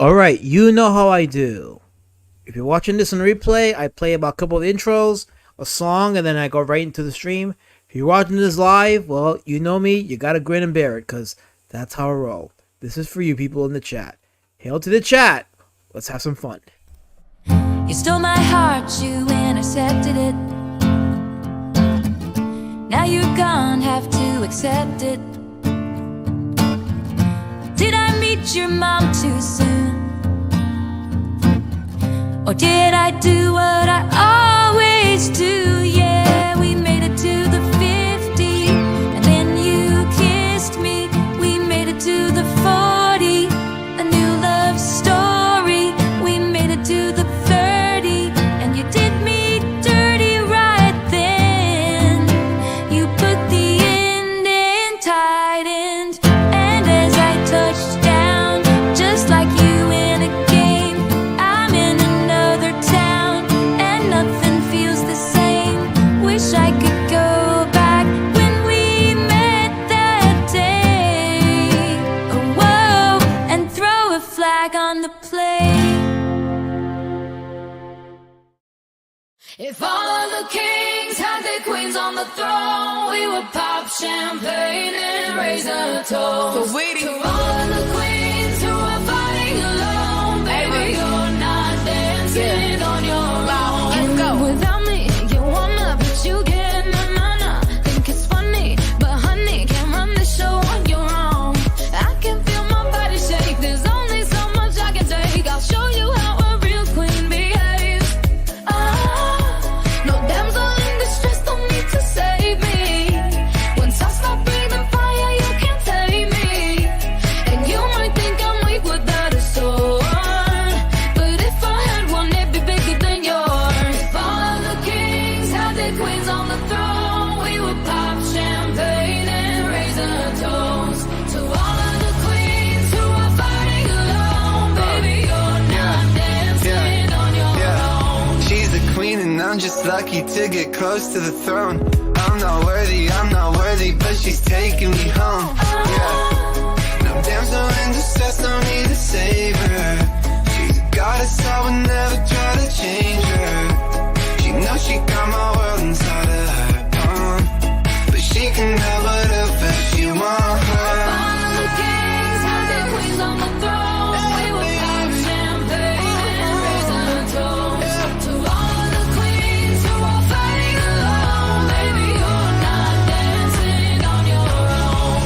Alright, you know how I do. If you're watching this on replay, I play about a couple of intros, a song, and then I go right into the stream. If you're watching this live, well, you know me, you gotta grin and bear it, because that's how I roll. This is for you people in the chat. Hail to the chat. Let's have some fun. You stole my heart, you intercepted it. Now you're gone, have to accept it. Did I meet your mom too soon? Or did I do what I always do? Yeah, we made it to the 50, and then you kissed me. We made it to the 40, a new love story. We made it to the 30, and you did me dirty right then. You put the end in tight end, and as I touched down, just like you in a game, I'm in another town, and nothing feels the same. Wish I could go back when we met that day. Oh, whoa, and throw a flag on the play. If all of the kings had their queens on the throne, we would pop champagne and raise a toast. So waiting to all of the queens who are fighting alone. Baby, you're not dancing on your own. Let's go. Without me, you wanna, but you get na. Think it's funny, but honey, can't run the show on your own. I can feel my body shake. There's only so much I can take. I'll show you how a real queen behaves. No damsel in distress, don't need to save me. Once I stop breathing fire, you can't tame me. And you might think I'm weak without a sword, but if I had one, it'd be bigger than yours. If all the kings had their queens on the throne, we would pop champagne and raise a toast to all of the queens who are fighting alone. Baby, you're not dancing on your own. She's the queen and I'm just lucky to get close to the throne. I'm not worthy, but she's taking me home. Yeah. No damsel in distress, no need to save her. She's a goddess, I would never try to change her. She knows she got my world inside of her palm, but she can have whatever she wants. All of the kings had their queens on the throne. We would pop champagne and raise a toast to all of the queens who are fighting alone. Baby, you're not dancing on your own.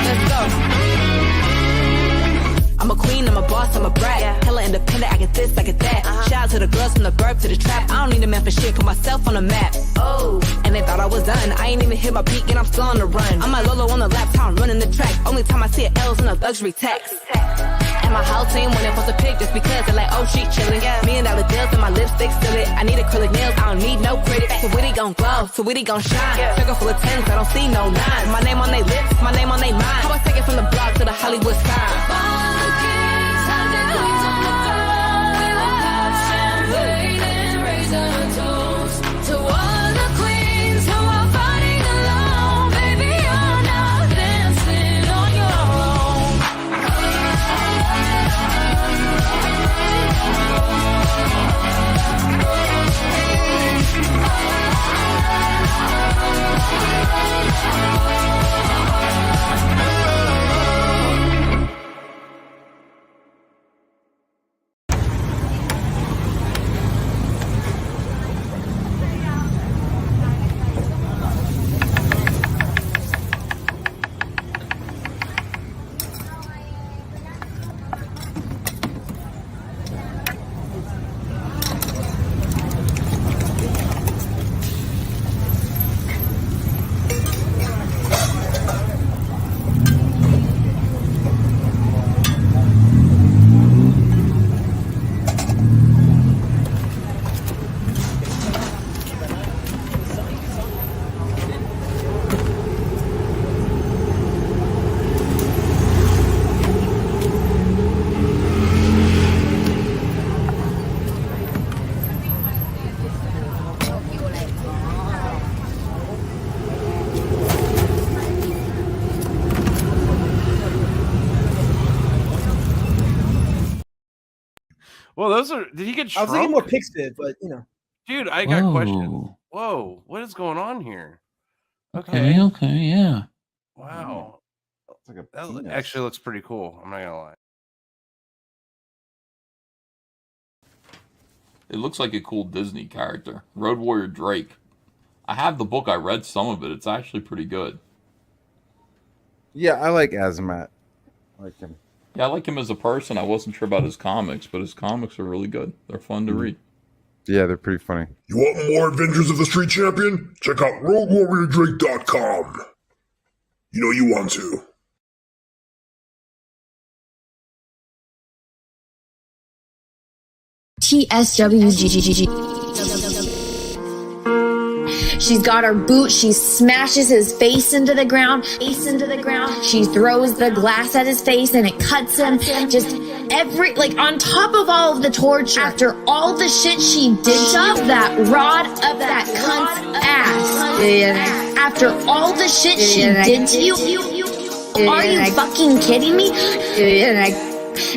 Let's go. I'm a queen, I'm a boss, I'm a brat. Hella independent, I get this, I get that. Shout out to the girls from the burp to the trap. I don't need a man for shit, put myself on the map. Oh, and they thought I was done. I ain't even hit my peak and I'm still on the run. I'm a Lolo on the laptop, I'm running the track. Only time I see it L's in a luxury tax. And my whole team when they post a pic just because they're like, oh, she chillin'. $1,000,000 deals and my lipstick still it. I need acrylic nails, I don't need no credit. So witty gon' glow, so witty gon' shine. Circle full of tens, I don't see no nines. My name on they lips, my name on they mind. How I take it from the block to the Hollywood sign. All the kings had their queens on the throne. We would pop champagne and raise a toast to all the queens who are fighting alone. Baby, you're not dancing on your own. Well, those are. Did he get I shrunk? was thinking more Pixiv, but you know. Dude, I got questions. Whoa, what is going on here? Okay, yeah. Wow. It's like a That penis. actually looks pretty cool. I'm not gonna lie. It looks like a cool Disney character. Road Warrior Drake. I have the book. I read some of it. It's actually pretty good. Yeah, I like Azamat. I like him. Yeah, I like him as a person. I wasn't sure about his comics, but his comics are really good. They're fun to read. Yeah, they're pretty funny. You want more Adventures of the Street Champion? Check out RoadWarriorDrake.com. You know you want to. TSWGGG. She's got her boot, she smashes his face into the ground, She throws the glass at his face and it cuts him. Just on top of all of the torture, after all the shit she did to that rod up that cunt's ass. After all the shit she did to you, are you fucking kidding me?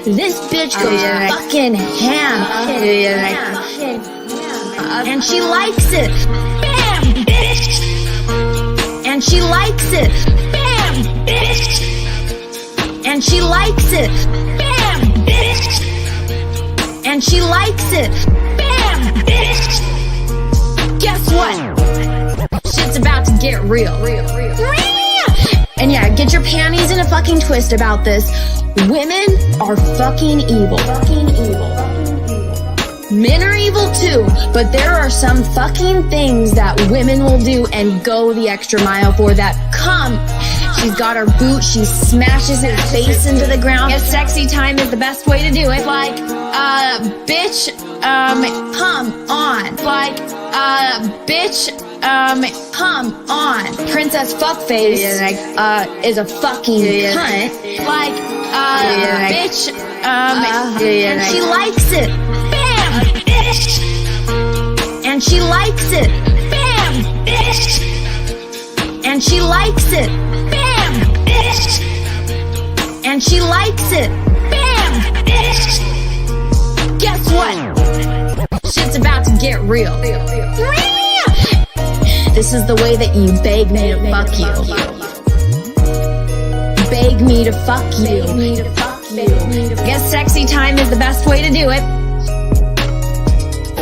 This bitch goes fucking ham. And she likes it. Bam, bitch. And she likes it. Bam, bitch. And she likes it. Bam, bitch. And she likes it. Bam, bitch. Guess what? Shit's about to get real. And yeah, get your panties in a fucking twist about this. Women are fucking evil. Men are evil too, but there are some fucking things that women will do and go the extra mile for that come. She's got her boot, she smashes his face into the ground. Yes, sexy time is the best way to do it. Like, bitch, come on. Like, bitch, come on. Princess Fuckface, is a fucking cunt. Like, bitch, and she likes it. Bam, bitch. And she likes it. Bam, bitch. And she likes it. Bam, bitch. And she likes it. Bam, bitch. Guess what? Shit's about to get real. This is the way that you beg me to fuck you. Beg me to fuck you. Guess sexy time is the best way to do it.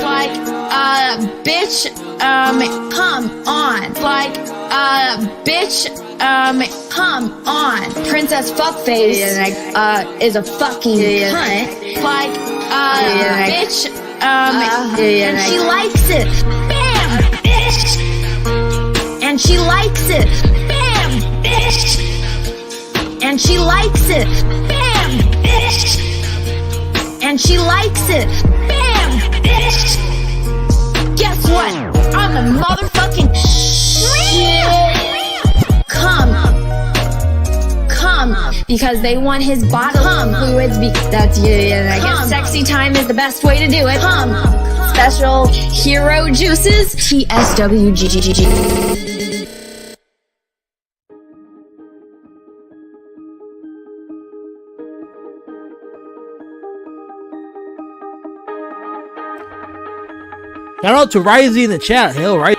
Like, bitch, come on. Like, bitch, come on. Princess Fuckface, is a fucking cunt. Like, bitch, and she likes it. Bam, bitch. And she likes it. Bam, bitch. And she likes it. Bam, bitch. And she likes it. Bam, bitch. Guess what? I'm a motherfucking shit. Come. Because they want his bodily fluids. That's I guess sexy time is the best way to do it. Come. Special hero juices. TSWGGG. Shout out to Risey in the chat. Hell, right.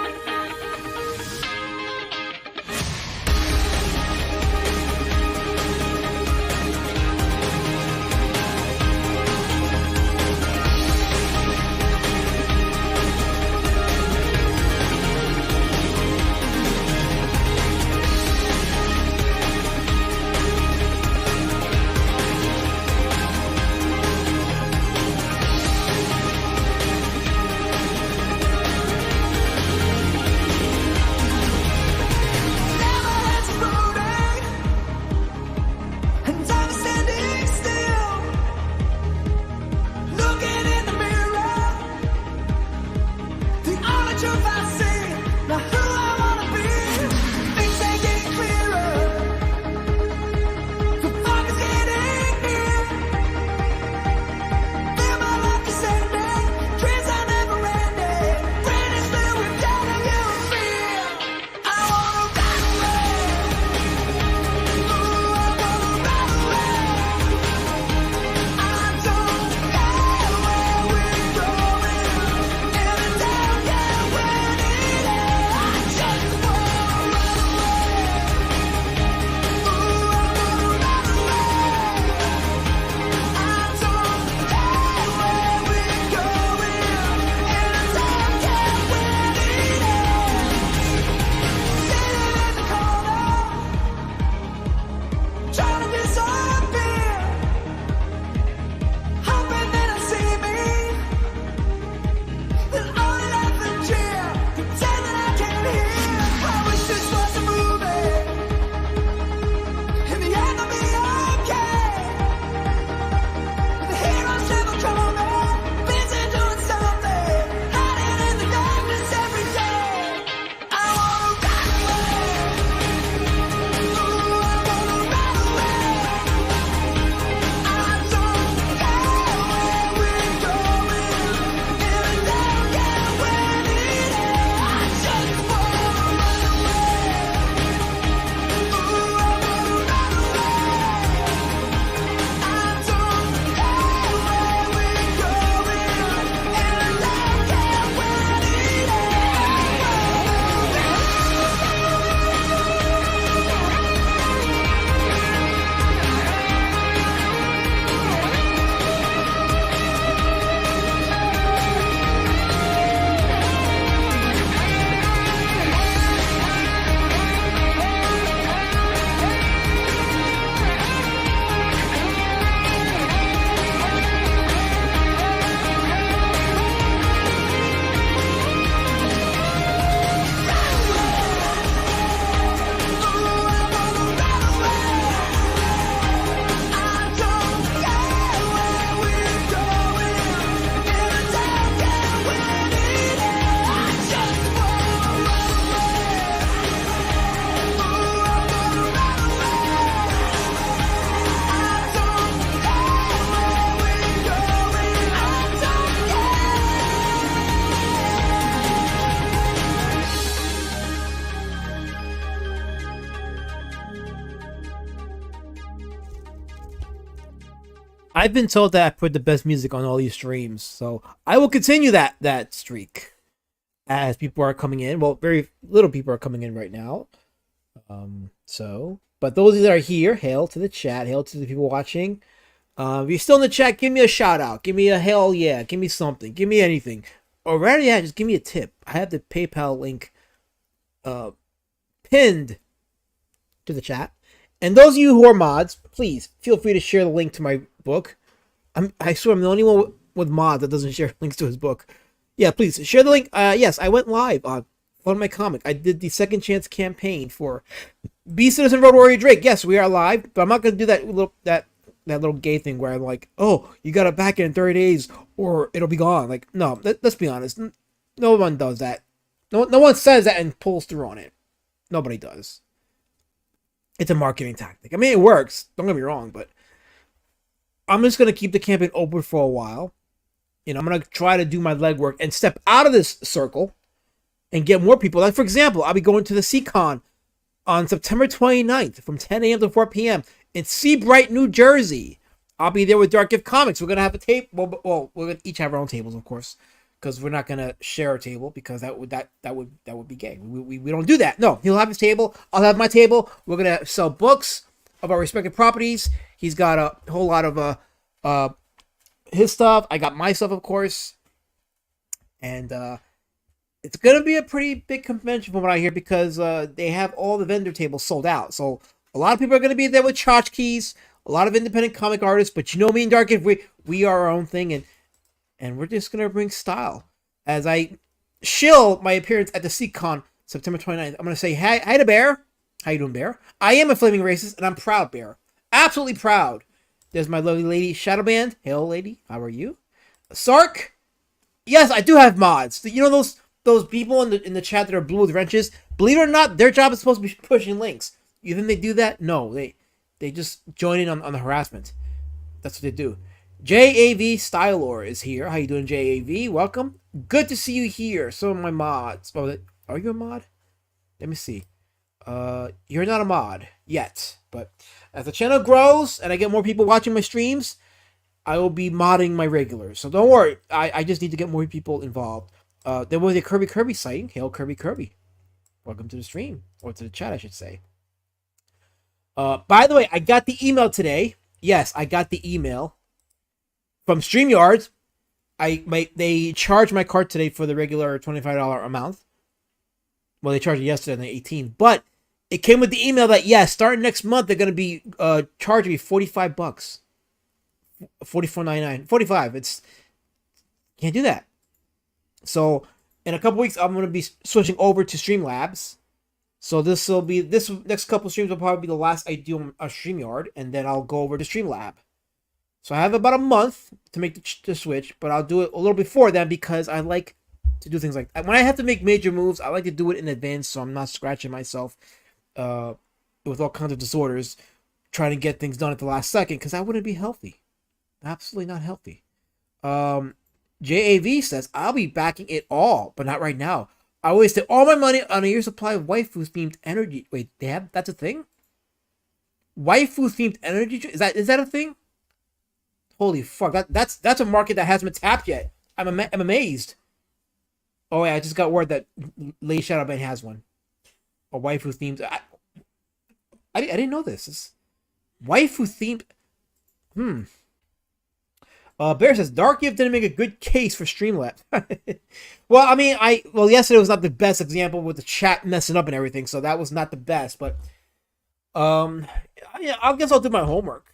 I've been told that I put the best music on all these streams, so I will continue that streak as people are coming in. Well, very little people are coming in right now. But those that are here, hail to the chat, hail to the people watching. If you're still in the chat, give me a shout out, give me a hell yeah, give me something, give me anything. Or rather, yeah, just give me a tip. I have the PayPal link pinned to the chat. And those of you who are mods, please feel free to share the link to my book. I swear I'm the only one with mods that doesn't share links to his book. Yeah, please share the link. Yes, I went live on my comic. I did the Second Chance campaign for Be Citizen Road Warrior Drake. Yes, we are live, but I'm not gonna do that little gay thing where I'm like, oh, you gotta back it in 30 days or it'll be gone. Like, no, let's be honest. No one does that. No one says that and pulls through on it. Nobody does. It's a marketing tactic. I mean, it works. Don't get me wrong, but I'm just going to keep the campaign open for a while. You know, I'm going to try to do my legwork and step out of this circle and get more people. Like, for example, I'll be going to the CCon on September 29th from 10 a.m. to 4 p.m. in Seabright, New Jersey. I'll be there with Dark Gift Comics. We're going to have a table. Well, we're going to each have our own tables, of course, because we're not going to share a table because that would be gay. We don't do that. No, he'll have his table. I'll have my table. We're going to sell books of our respective properties. He's got a whole lot of his stuff. I got my stuff, of course. And it's going to be a pretty big convention from what I hear because they have all the vendor tables sold out. So a lot of people are going to be there with tchotchkes, a lot of independent comic artists. But you know me and Dark Gift, we are our own thing. And we're just going to bring style. As I shill my appearance at the CCon September 29th, I'm going to say hi to Bear. How you doing, Bear? I am a flaming racist, and I'm proud, Bear. Absolutely proud. There's my lovely lady, Shadowband. Hello, lady. How are you? Sark? Yes, I do have mods. You know those people in the chat that are blue with wrenches? Believe it or not, their job is supposed to be pushing links. You think they do that? No, they just join in on the harassment. That's what they do. JAV Stylor is here. How you doing, JAV? Welcome. Good to see you here. Some of my mods. Oh, are you a mod? Let me see. You're not a mod yet, but as the channel grows and I get more people watching my streams, I will be modding my regulars. So don't worry. I just need to get more people involved. There was a Kirby sighting. Hail Kirby. Welcome to the stream, or to the chat, I should say. By the way, I got the email today. Yes, I got the email from StreamYard. They charged my card today for the regular $25 amount. Well, they charged it yesterday on the 18th, but it came with the email that yes, starting next month they're gonna be charging me $45, $44.99, $45. It's can't do that. So in a couple weeks, I'm gonna be switching over to Streamlabs. So this next couple streams will probably be the last I do on StreamYard, and then I'll go over to Streamlab. So I have about a month to make the switch, but I'll do it a little before then because I like to do things like that. When I have to make major moves, I like to do it in advance so I'm not scratching myself with all kinds of disorders trying to get things done at the last second because that wouldn't be healthy. Absolutely not healthy. JAV says, I'll be backing it all, but not right now. I wasted all my money on a year's supply of waifu-themed energy. Wait, that's a thing? Waifu-themed energy? Is that a thing? Holy fuck, that's a market that hasn't been tapped yet. I'm amazed. Oh yeah, I just got word that Lady Shadowbane has one. A waifu themed. I didn't know this. It's waifu themed. Bear says Dark Gift didn't make a good case for Streamlabs. Well, I mean, yesterday was not the best example with the chat messing up and everything, so that was not the best. But yeah, I guess I'll do my homework.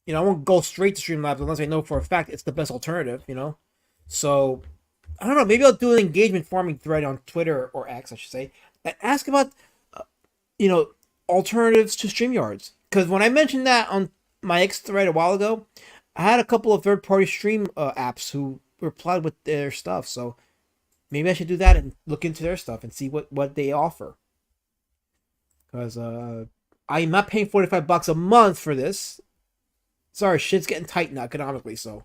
You know, I won't go straight to Streamlabs unless I know for a fact it's the best alternative. You know, so. I don't know, maybe I'll do an engagement farming thread on Twitter, or X, I should say, and ask about, alternatives to StreamYards. Because when I mentioned that on my X thread a while ago, I had a couple of third-party stream apps who replied with their stuff. So maybe I should do that and look into their stuff and see what they offer. Because I'm not paying $45 a month for this. Sorry, shit's getting tight now economically. So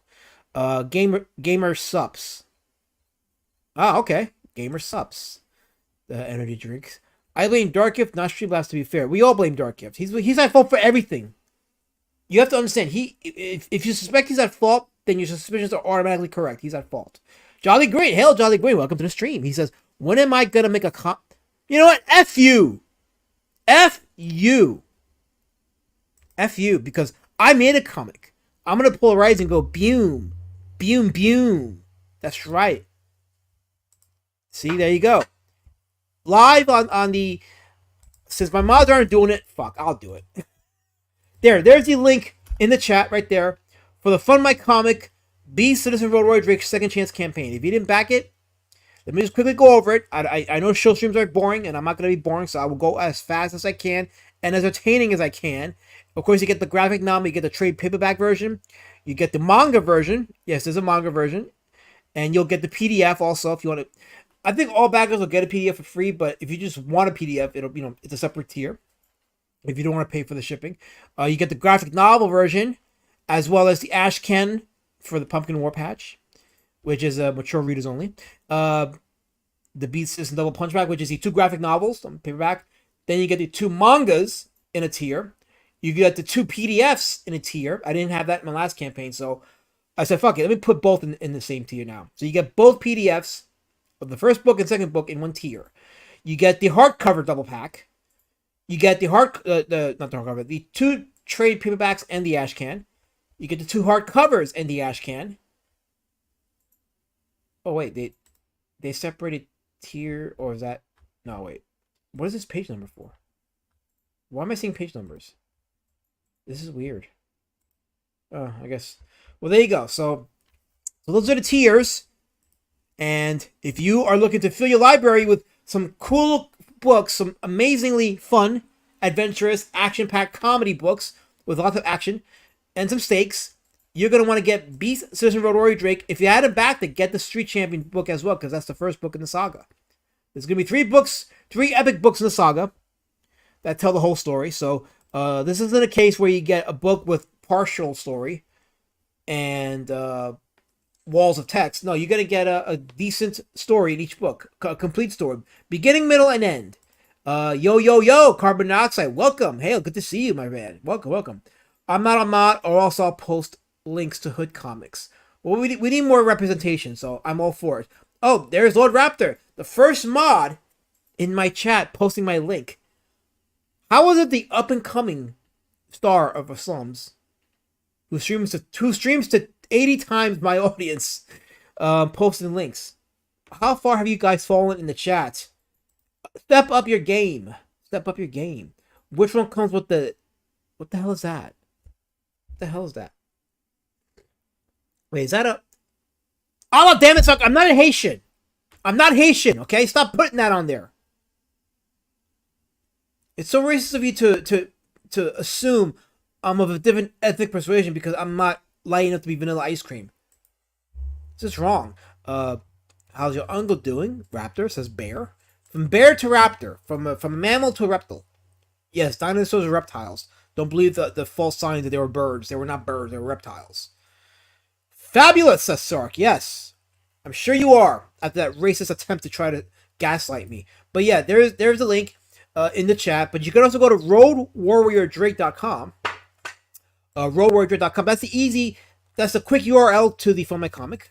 gamer subs. Ah, okay. Gamer subs. The energy drinks. I blame Dark Gift, not Streamlabs, to be fair. We all blame Dark Gift. He's at fault for everything. You have to understand, if you suspect he's at fault, then your suspicions are automatically correct. He's at fault. Jolly Green, hail Jolly Green, welcome to the stream. He says, when am I gonna make a You know what? F you. F you. F you, because I made a comic. I'm gonna polarize and go boom. Boom, boom. That's right. See, there you go. Live on the... Since my mods aren't doing it, fuck, I'll do it. There's the link in the chat right there for the Fund My Comic Be Citizen Road Warrior Drake Second Chance campaign. If you didn't back it, let me just quickly go over it. I know show streams are boring, and I'm not going to be boring, so I will go as fast as I can and as entertaining as I can. Of course, you get the graphic novel, you get the trade paperback version, you get the manga version. Yes, there's a manga version. And you'll get the PDF also if you want to. I think all backers will get a PDF for free, but if you just want a PDF, it'll it's a separate tier. If you don't want to pay for the shipping, you get the graphic novel version, as well as the Ash Ken for the Pumpkin War Patch, which is mature readers only. The Beat System Double Punch Back, which is the 2 graphic novels on paperback. Then you get the 2 mangas in a tier. You get the 2 PDFs in a tier. I didn't have that in my last campaign, so I said, fuck it, let me put both in the same tier now. So you get both PDFs of the first book and second book in one tier. You get the hardcover double pack. You get the not the hardcover, the 2 trade paperbacks and the Ash Can. You get the 2 hardcovers and the Ash Can. Oh wait, they separated tier, or is that... No, wait. What is this page number for? Why am I seeing page numbers? This is weird. Oh, I guess... Well, there you go. So those are the tiers. And if you are looking to fill your library with some cool books, some amazingly fun, adventurous, action-packed comedy books with lots of action and some stakes, you're going to want to get Beast Citizen Road Warrior Drake. If you hadn't backed it, get the Street Champion book as well, because that's the first book in the saga. There's going to be 3 books, 3 epic books in the saga that tell the whole story. So this isn't a case where you get a book with partial story and walls of text. No, you're going to get a decent story in each book. A complete story. Beginning, middle, and end. Yo, Carbon Dioxide. Welcome. Hey, good to see you, my man. Welcome. I'm not a mod, or also I'll post links to Hood Comics. Well, we need more representation, so I'm all for it. Oh, there's Lord Raptor. The first mod in my chat posting my link. How was it the up-and-coming star of the slums who streams to 80 times my audience posting links? How far have you guys fallen in the chat? Step up your game. Which one comes with the... What the hell is that? What the hell is that? Wait, is that a... Oh, damn it, suck. I'm not Haitian, okay? Stop putting that on there. It's so racist of you to assume I'm of a different ethnic persuasion because I'm not light enough to be vanilla ice cream. This is wrong. How's your uncle doing? Raptor, says bear. From bear to raptor. From a mammal to a reptile. Yes, dinosaurs are reptiles. Don't believe the false signs that they were birds. They were not birds, they were reptiles. Fabulous, says Sark. Yes. I'm sure you are, after that racist attempt to try to gaslight me. But yeah, there's a link in the chat. But you can also go to roadwarriordrake.com. Roadwarriordrake.com. That's the quick URL to the Fund My Comic.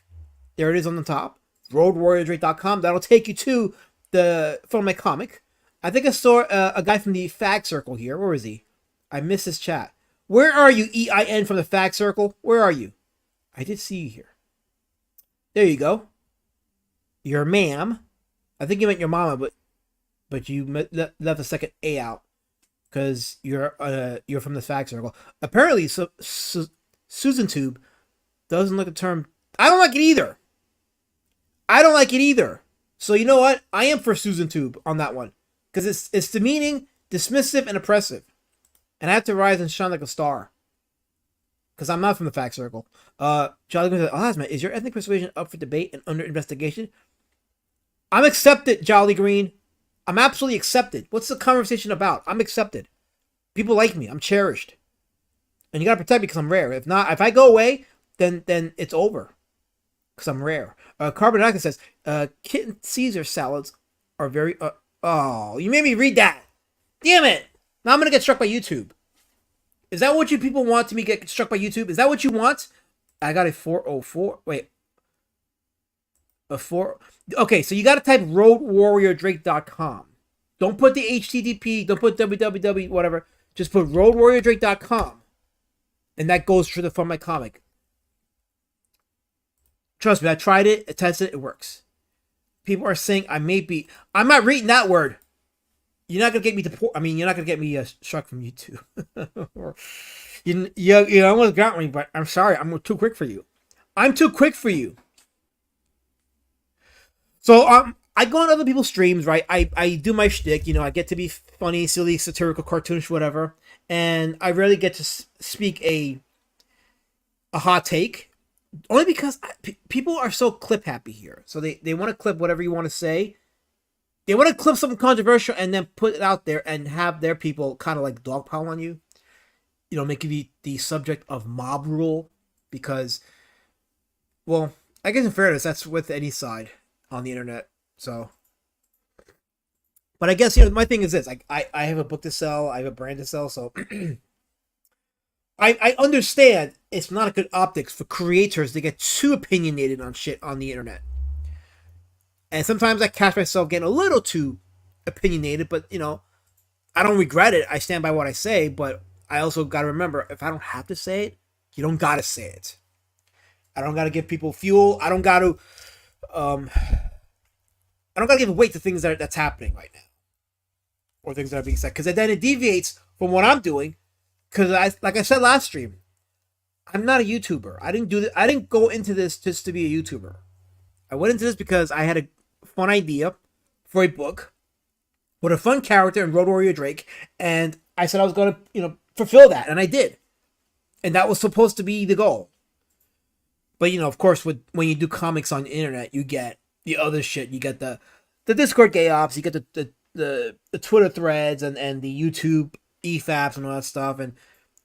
There it is on the top. Roadwarriordrake.com. That'll take you to the Fund My Comic. I think I saw a guy from the Fag Circle here. Where is he? I missed his chat. Where are you, EIN from the Fag Circle? Where are you? I did see you here. There you go. Your ma'am. I think you meant your mama, but you left the second A out because you're from the Fag Circle. Apparently, Susan Tube doesn't like the term. I don't like it either. So you know what? I am for Susan Tube on that one because it's demeaning, dismissive, and oppressive. And I have to rise and shine like a star. Because I'm not from the Fact Circle. Charlie Green says, Osman, is your ethnic persuasion up for debate and under investigation? I'm accepted, Jolly Green. I'm absolutely accepted. What's the conversation about? I'm accepted. People like me. I'm cherished. And you gotta protect me because I'm rare. If not, if I go away, then it's over. Because I'm rare. Carbon Dioxide says, Kitten Caesar salads are very... oh, you made me read that. Damn it. Now I'm gonna get struck by YouTube. Is that what you people want to me get struck by YouTube? Is that what you want? I got a 404. Wait. A 4. Okay, so you got to type roadwarriordrake.com. Don't put the HTTP, don't put www, whatever. Just put roadwarriordrake.com. And that goes for my comic. Trust me, I tried it, I tested it, it works. People are saying I'm not reading that word. You're not gonna get me you're not gonna get me struck from YouTube. you almost got me, but I'm sorry, I'm too quick for you. I'm too quick for you. So I go on other people's streams, right? I do my shtick, I get to be funny, silly, satirical, cartoonish, whatever, and I rarely get to speak a hot take, only because people are so clip happy here. So they want to clip whatever you want to say. They want to clip something controversial and then put it out there and have their people kind of like dogpile on you. Make you the subject of mob rule because, well, I guess in fairness, that's with any side on the internet. So, but I guess, my thing is this, I have a book to sell, I have a brand to sell, so I understand it's not a good optics for creators to get too opinionated on shit on the internet. And sometimes I catch myself getting a little too opinionated, but, I don't regret it. I stand by what I say, but I also got to remember, if I don't have to say it, you don't got to say it. I don't got to give people fuel. I don't got to give weight to things that's happening right now. Or things that are being said. Because then it deviates from what I'm doing. Because like I said last stream, I'm not a YouTuber. I didn't go into this just to be a YouTuber. I went into this because I had a fun idea for a book with a fun character in Road Warrior Drake, and I said I was going to, fulfill that, and I did. And that was supposed to be the goal. But, of course, when you do comics on the internet, you get the other shit. You get the Discord gay ops, you get the Twitter threads and the YouTube EFAPs and all that stuff, and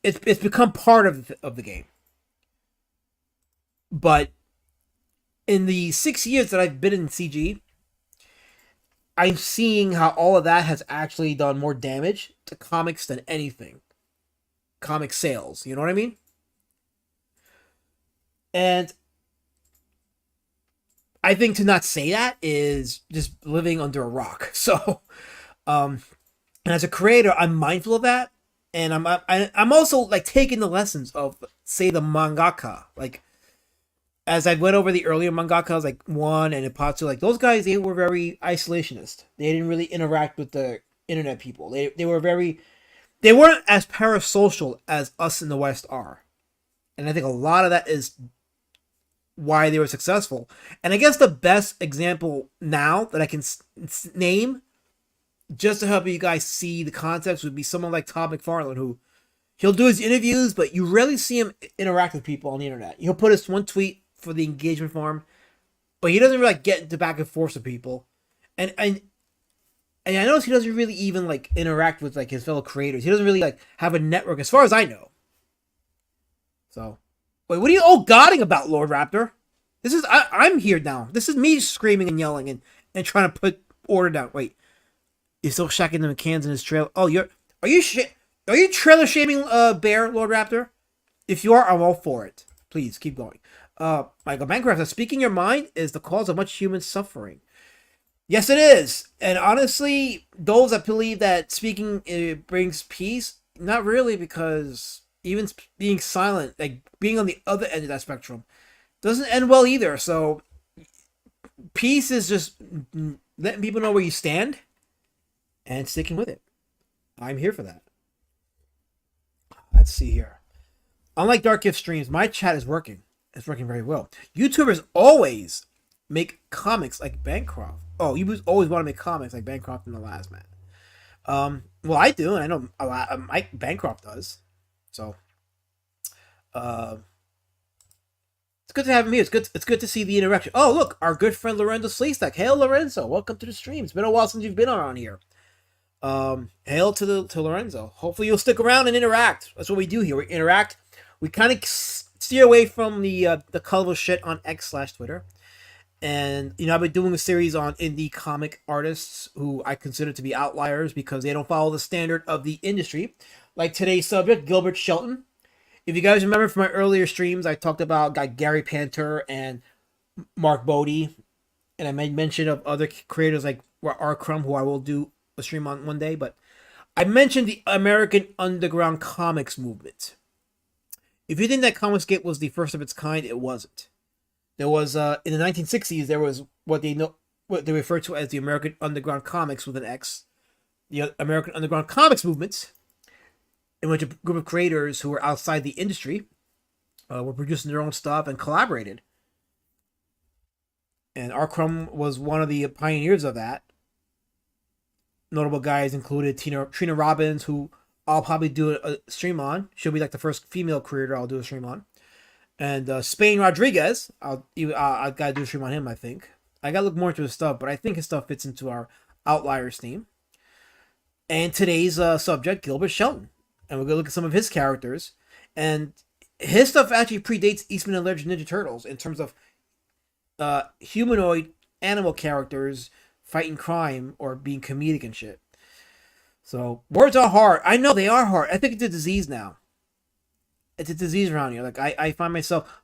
it's become part of the game. But in the 6 years that I've been in CG, I'm seeing how all of that has actually done more damage to comics than anything. Comic sales, you know what I mean? And I think to not say that is just living under a rock. So, and as a creator, I'm mindful of that, and I'm also like taking the lessons of, say, the mangaka. Like, as I went over the earlier mangakas, like One and Ipatsu, like those guys, they were very isolationist. They didn't really interact with the internet people. They weren't as parasocial as us in the West are, and I think a lot of that is why they were successful. And I guess the best example now that I can name, just to help you guys see the context, would be someone like Todd McFarlane, who he'll do his interviews, but you rarely see him interact with people on the internet. He'll put his one tweet for the engagement form, but he doesn't really get into back and forth with people. And I notice he doesn't really even like interact with like his fellow creators. He doesn't really like have a network, as far as I know. So, wait, what are you godding about, Lord Raptor? I'm here now. This is me screaming and yelling and trying to put order down. Wait, you're still shacking the McCanns in his trailer? Oh, are you trailer shaming Bear, Lord Raptor? If you are, I'm all for it. Please keep going. Michael Bancroft says, speaking your mind is the cause of much human suffering. Yes, it is. And honestly, those that believe that speaking brings peace, not really, because even being silent, like being on the other end of that spectrum, doesn't end well either. So peace is just letting people know where you stand and sticking with it. I'm here for that. Let's see here. Unlike Dark Gift streams, my chat is working. It's working very well. YouTubers always make comics like Bancroft. Oh, you always want to make comics like Bancroft and the Last Man. Well, I do, and I know a lot. Mike Bancroft does. So, it's good to have him here. It's good to see the interaction. Oh, look, our good friend Lorenzo Sleestack. Hail, Lorenzo! Welcome to the stream. It's been a while since you've been on here. Hail to Lorenzo. Hopefully, you'll stick around and interact. That's what we do here. We interact. We kind of steer away from the colorful shit on X/Twitter. And, I've been doing a series on indie comic artists who I consider to be outliers because they don't follow the standard of the industry. like today's subject, Gilbert Shelton. If you guys remember from my earlier streams, I talked about Gary Panter and Mark Bodie, and I made mention of other creators like R. Crumb, who I will do a stream on one day. But I mentioned the American Underground Comics movement. If you think that Comicsgate was the first of its kind, it wasn't. There was in the 1960s there was what they refer to as the American Underground Comics with an X, the American Underground Comics movement, in which a group of creators who were outside the industry were producing their own stuff and collaborated. And R. Crumb was one of the pioneers of that. Notable guys included Trina Robbins, who I'll probably do a stream on. She'll be like the first female creator I'll do a stream on. And Spain Rodriguez, I gotta do a stream on him, I think. I gotta look more into his stuff, but I think his stuff fits into our Outliers theme. And today's subject, Gilbert Shelton. And we're gonna look at some of his characters. And his stuff actually predates Eastman and Laird Ninja Turtles in terms of humanoid animal characters fighting crime or being comedic and shit. So words are hard. I know they are hard. I think it's a disease now. It's a disease around here. Like I find myself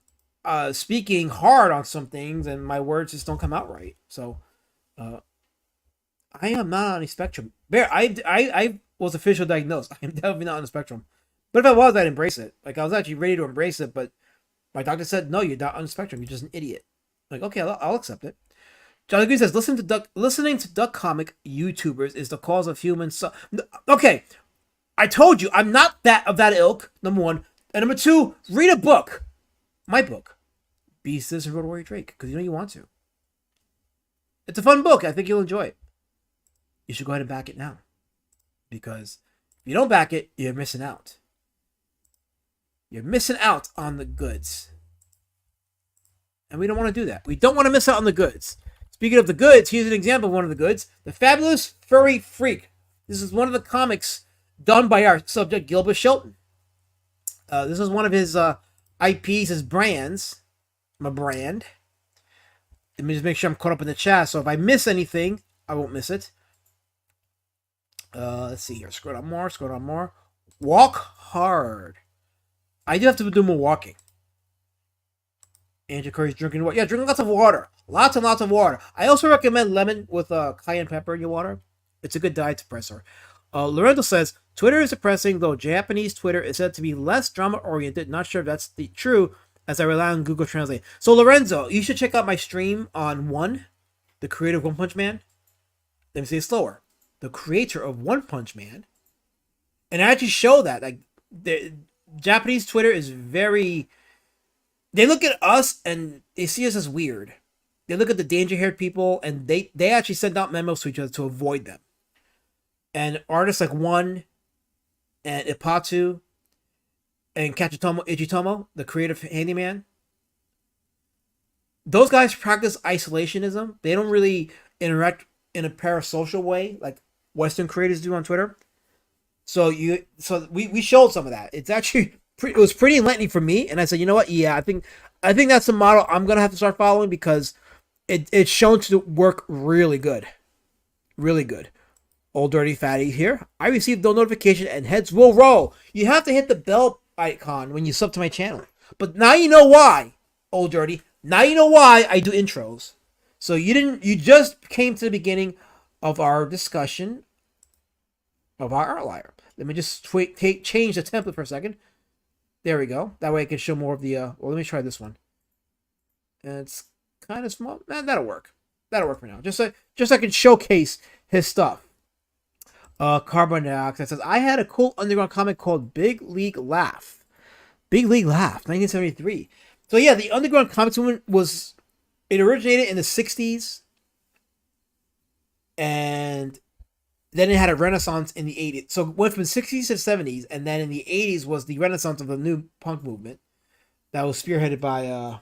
speaking hard on some things, and my words just don't come out right. So I am not on a spectrum. Bear, I was officially diagnosed. I am definitely not on the spectrum. But if I was, I'd embrace it. Like I was actually ready to embrace it, but my doctor said, "No, you're not on the spectrum. You're just an idiot." Like, okay, I'll accept it. John Green says, listening to duck comic YouTubers is the cause of human Okay, I told you, I'm not that of that ilk, number one. And number two, read a book. My book. Beast Citizen Road Warrior Drake, because you know you want to. It's a fun book. I think you'll enjoy it. You should go ahead and back it now. Because if you don't back it, you're missing out. You're missing out on the goods. And we don't want to do that. We don't want to miss out on the goods. Speaking of the goods, here's an example of one of the goods. The Fabulous Furry Freak. This is one of the comics done by our subject, Gilbert Shelton. This is one of his IPs, his brands. My brand. Let me just make sure I'm caught up in the chat. So if I miss anything, I won't miss it. Let's see here. Scroll down more. Walk hard. I do have to do more walking. Andrew Curry's drinking water. Yeah, drinking lots of water. Lots and lots of water. I also recommend lemon with cayenne pepper in your water. It's a good diet suppressor. Lorenzo says, Twitter is depressing, though Japanese Twitter is said to be less drama-oriented. Not sure if that's true, as I rely on Google Translate. So, Lorenzo, you should check out my stream on One, the creator of One Punch Man. Let me say it slower. The creator of One Punch Man. And I actually show that. Like, the Japanese Twitter is very... They look at us and they see us as weird. They look at the danger-haired people and they actually send out memos to each other to avoid them. And artists like One and Ipatu and Ichitomo, the creative handyman, those guys practice isolationism. They don't really interact in a parasocial way like Western creators do on Twitter. So we showed some of that. It's actually... It was pretty enlightening for me, and I said, you know what? Yeah, I think that's the model I'm gonna have to start following because it's shown to work really good, really good. Old Dirty Fatty here. I received no notification, and heads will roll. You have to hit the bell icon when you sub to my channel. But now you know why, Old Dirty. Now you know why I do intros. So you just came to the beginning of our discussion of our Outlier. Let me just change the template for a second. There we go. That way I can show more of the... well, let me try this one. And it's kind of small. That'll work. That'll work for now. Just so I can showcase his stuff. Carbon Dioxide says, I had a cool underground comic called Big League Laugh. Big League Laugh, 1973. So yeah, the underground comics movement it originated in the 60s. And... then it had a renaissance in the 80s. So it went from the 60s to the 70s, and then in the 80s was the renaissance of the new punk movement that was spearheaded by,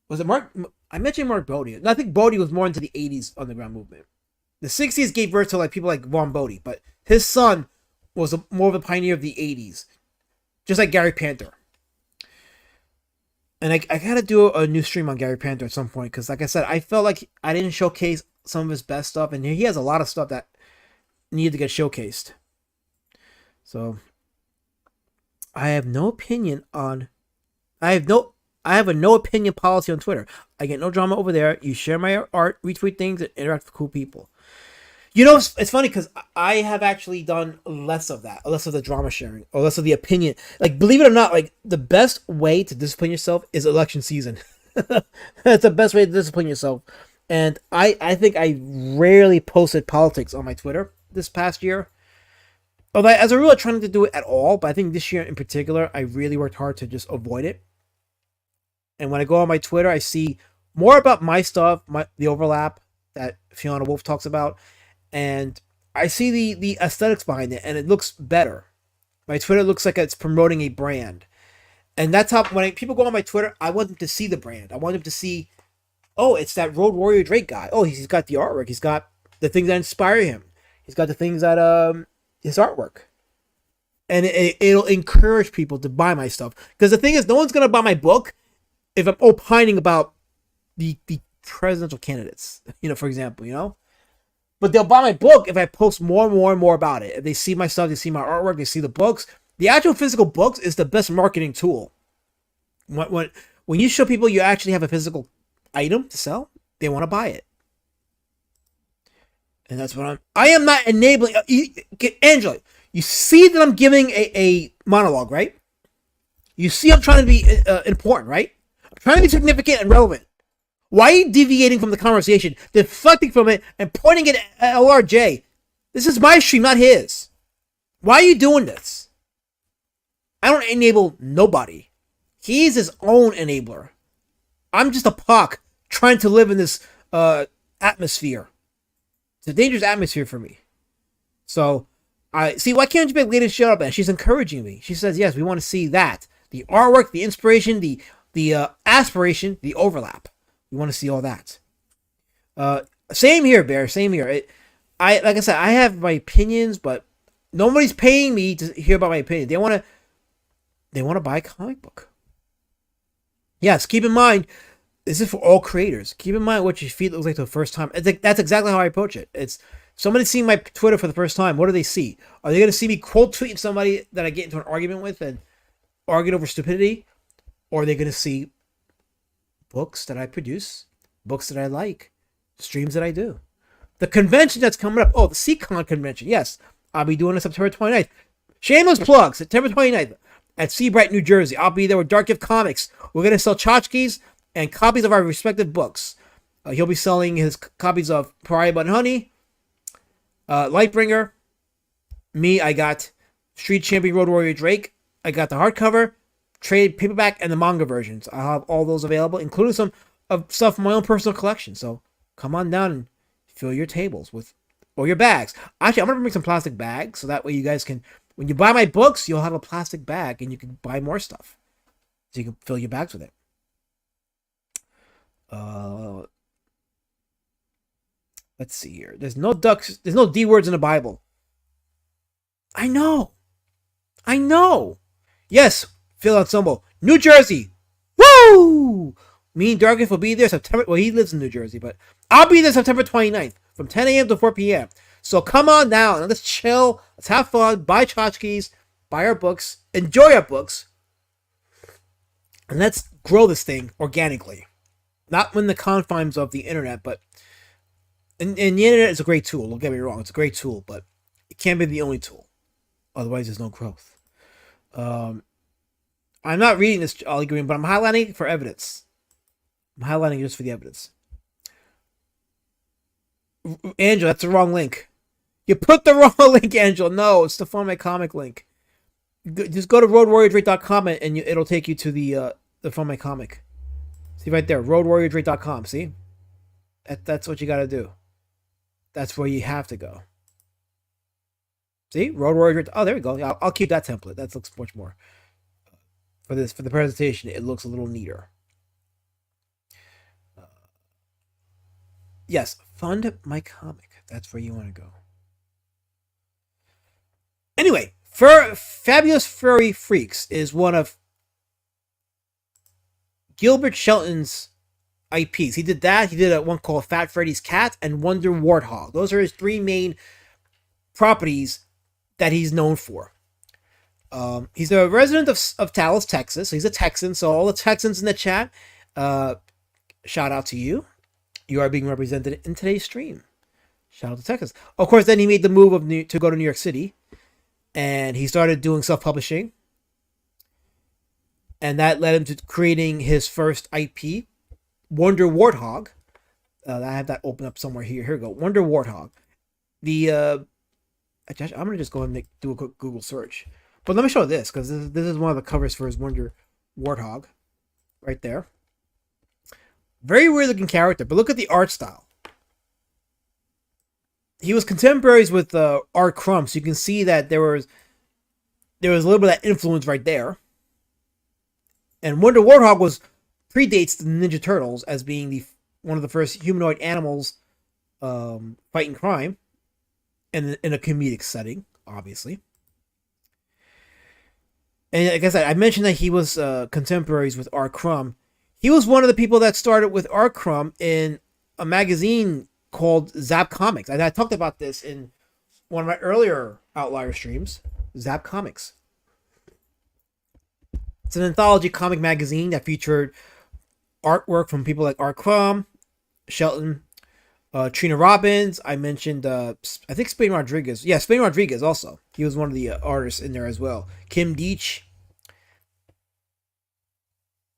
was it Mark? I mentioned Mark Bodie. I think Bodie was more into the 80s underground movement. The 60s gave birth to like people like Vaughn Bodie, but his son was more of a pioneer of the 80s, just like Gary Panter. And I gotta do a new stream on Gary Panter at some point, because like I said, I felt like I didn't showcase some of his best stuff, and he has a lot of stuff that needed to get showcased. So I have no opinion on. I have no. I have a no opinion policy on Twitter. I get no drama over there. You share my art, retweet things, and interact with cool people. You know, it's funny because I have actually done less of that, less of the drama sharing, or less of the opinion. Like, believe it or not, like the best way to discipline yourself is election season. That's the best way to discipline yourself. And I think I rarely posted politics on my Twitter this past year. Although as a rule, I try not to do it at all, but I think this year in particular, I really worked hard to just avoid it. And when I go on my Twitter, I see more about my stuff, the overlap that Fiona Wolf talks about, and I see the aesthetics behind it, and it looks better. My Twitter looks like it's promoting a brand. And that's how, when people go on my Twitter, I want them to see the brand. I want them to see, oh, it's that Road Warrior Drake guy. Oh, he's got the artwork. He's got the things that inspire him. He's got the things that, his artwork. And it'll encourage people to buy my stuff. Because the thing is, no one's going to buy my book if I'm opining about the presidential candidates, for example, But they'll buy my book if I post more and more and more about it. If they see my stuff, they see my artwork, they see the books. The actual physical books is the best marketing tool. When you show people you actually have a physical item to sell, they want to buy it. And that's what I am not enabling. Angela, you see that I'm giving a monologue, right? You see I'm trying to be important, right? I'm trying to be significant and relevant. Why are you deviating from the conversation, deflecting from it, and pointing it at LRJ? This is my stream, not his. Why are you doing this? I don't enable nobody. He's his own enabler. I'm just a puck trying to live in this atmosphere. It's a dangerous atmosphere for me. So, I see, why can't you make latest shut up? And she's encouraging me. She says, yes, we want to see that. The artwork, the inspiration, the aspiration, the overlap. We want to see all that. Same here, Bear. Same here. Like I said, I have my opinions, but nobody's paying me to hear about my opinion. They want to buy a comic book. Yes, keep in mind, this is for all creators. Keep in mind what your feed looks like the first time. That's exactly how I approach it. It's somebody seeing my Twitter for the first time. What do they see? Are they going to see me quote tweeting somebody that I get into an argument with and arguing over stupidity? Or are they going to see books that I produce, books that I like, streams that I do? The convention that's coming up, the CCon convention, yes, I'll be doing it September 29th. Shameless plug, September 29th at Seabright, New Jersey. I'll be there with Dark Gift Comics. We're going to sell tchotchkes and copies of our respective books. He'll be selling his copies of Pariah But Honey, Lightbringer. Me, I got Street Champion Road Warrior Drake. I got the hardcover, trade paperback, and the manga versions. I'll have all those available, including some of stuff from my own personal collection. So come on down and fill your tables or your bags. Actually, I'm gonna bring some plastic bags so that way you guys can, when you buy my books, you'll have a plastic bag and you can buy more stuff, so you can fill your bags with it. Let's see here. There's no ducks. There's no D words in the Bible. I know. Yes, Phil Ensemble, New Jersey. Woo! Me and Darkest will be there September. Well, he lives in New Jersey, but I'll be there September 29th from 10 a.m. to 4 p.m. So come on down and let's chill. Let's have fun. Buy tchotchkes. Buy our books. Enjoy our books. And let's grow this thing organically. Not in the confines of the internet, but and the internet is a great tool. Don't get me wrong. It's a great tool, but it can't be the only tool. Otherwise, there's no growth. I'm not reading this, Ollie Green, but I'm highlighting it for evidence. I'm highlighting it just for the evidence. Angela, that's the wrong link. You put the wrong link, Angela. No, it's the Find My Comic link. Just go to roadwarriordrake.com and it'll take you to the Find My Comic. See right there, roadwarriordrake.com. See? That's what you got to do. That's where you have to go. See? Road Warrior. Oh, there we go. Yeah, I'll keep that template. That looks much more. For the presentation, it looks a little neater. Yes, Fund My Comic. That's where you want to go. Anyway, Fabulous Furry Freaks is one of Gilbert Shelton's IPs. He did that. He did one called Fat Freddy's Cat and Wonder Warthog. Those are his three main properties that he's known for. He's a resident of Dallas, Texas. He's a Texan, so all the Texans in the chat, shout out to you. You are being represented in today's stream. Shout out to Texas. Of course, then he made the move to go to New York City, and he started doing self-publishing, and that led him to creating his first IP, Wonder Warthog. I have that open up somewhere here. Here we go. Wonder Warthog. I'm gonna just go and do a quick Google search. But let me show this, because this is one of the covers for his Wonder Warthog. Right there. Very weird looking character, but look at the art style. He was contemporaries with Art Crumb, so you can see that there was a little bit of that influence right there. And Wonder Warthog predates the Ninja Turtles as being one of the first humanoid animals fighting crime, and in a comedic setting, obviously. And like I said, I mentioned that he was contemporaries with Art Crumb. He was one of the people that started with Art Crumb in a magazine called Zap Comics. And I talked about this in one of my earlier Outlier streams, Zap Comics. It's an anthology comic magazine that featured artwork from people like Art Crumb, Shelton, Trina Robbins. I mentioned, I think Spain Rodriguez. Yeah, Spain Rodriguez also. He was one of the artists in there as well. Kim Deitch.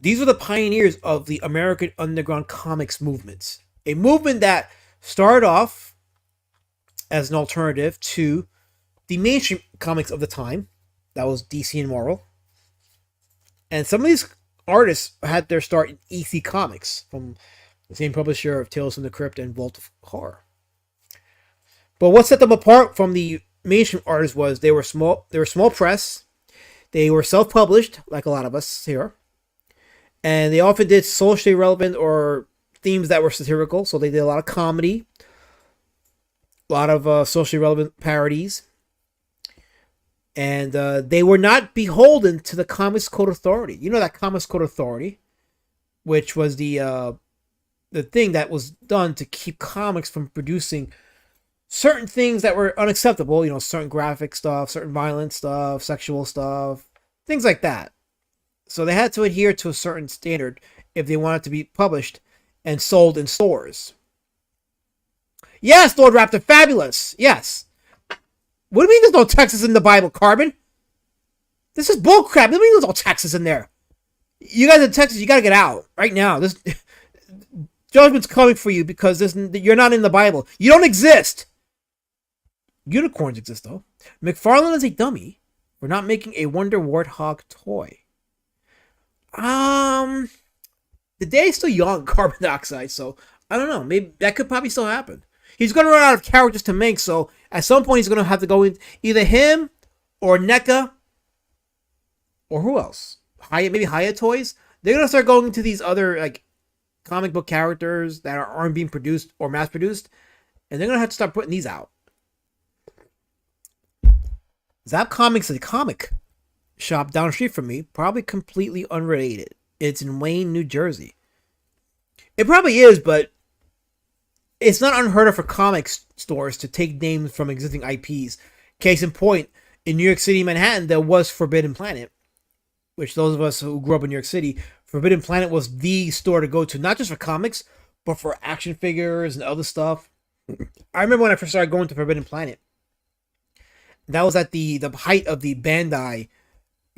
These were the pioneers of the American underground comics movements. A movement that started off as an alternative to the mainstream comics of the time. That was DC and Marvel. And some of these artists had their start in EC Comics, from the same publisher of Tales from the Crypt and Vault of Horror. But what set them apart from the mainstream artists was they were small press, they were self-published, like a lot of us here, and they often did socially relevant or themes that were satirical, so they did a lot of comedy, a lot of socially relevant parodies, and they were not beholden to the Comics Code Authority. You know that Comics Code Authority, which was the thing that was done to keep comics from producing certain things that were unacceptable, certain graphic stuff, certain violent stuff, sexual stuff, things like that. So they had to adhere to a certain standard if they wanted to be published and sold in stores. Yes, Lord Raptor, fabulous. Yes. What do you mean there's no Texas in the Bible, Carbon? This is bullcrap. What do you mean there's no Texas in there? You guys in Texas, you gotta get out right now. This judgment's coming for you because you're not in the Bible. You don't exist. Unicorns exist, though. McFarlane is a dummy for not making a Wonder Warthog toy. The day's still young, carbon dioxide, so I don't know. Maybe that could probably still happen. He's going to run out of characters to make, so at some point he's going to have to go in either him or NECA or who else? Maybe Hiya Toys. They're going to start going into these other like comic book characters that aren't being produced or mass produced, and they're going to have to start putting these out. Zap Comics is a comic shop down the street from me, probably completely unrelated. It's in Wayne, New Jersey. It probably is, but it's not unheard of for comics stores to take names from existing IPs. Case in point, in New York City, Manhattan, there was Forbidden Planet, which those of us who grew up in New York City, Forbidden Planet was the store to go to, not just for comics, but for action figures and other stuff. I remember when I first started going to Forbidden Planet. That was at the height of the Bandai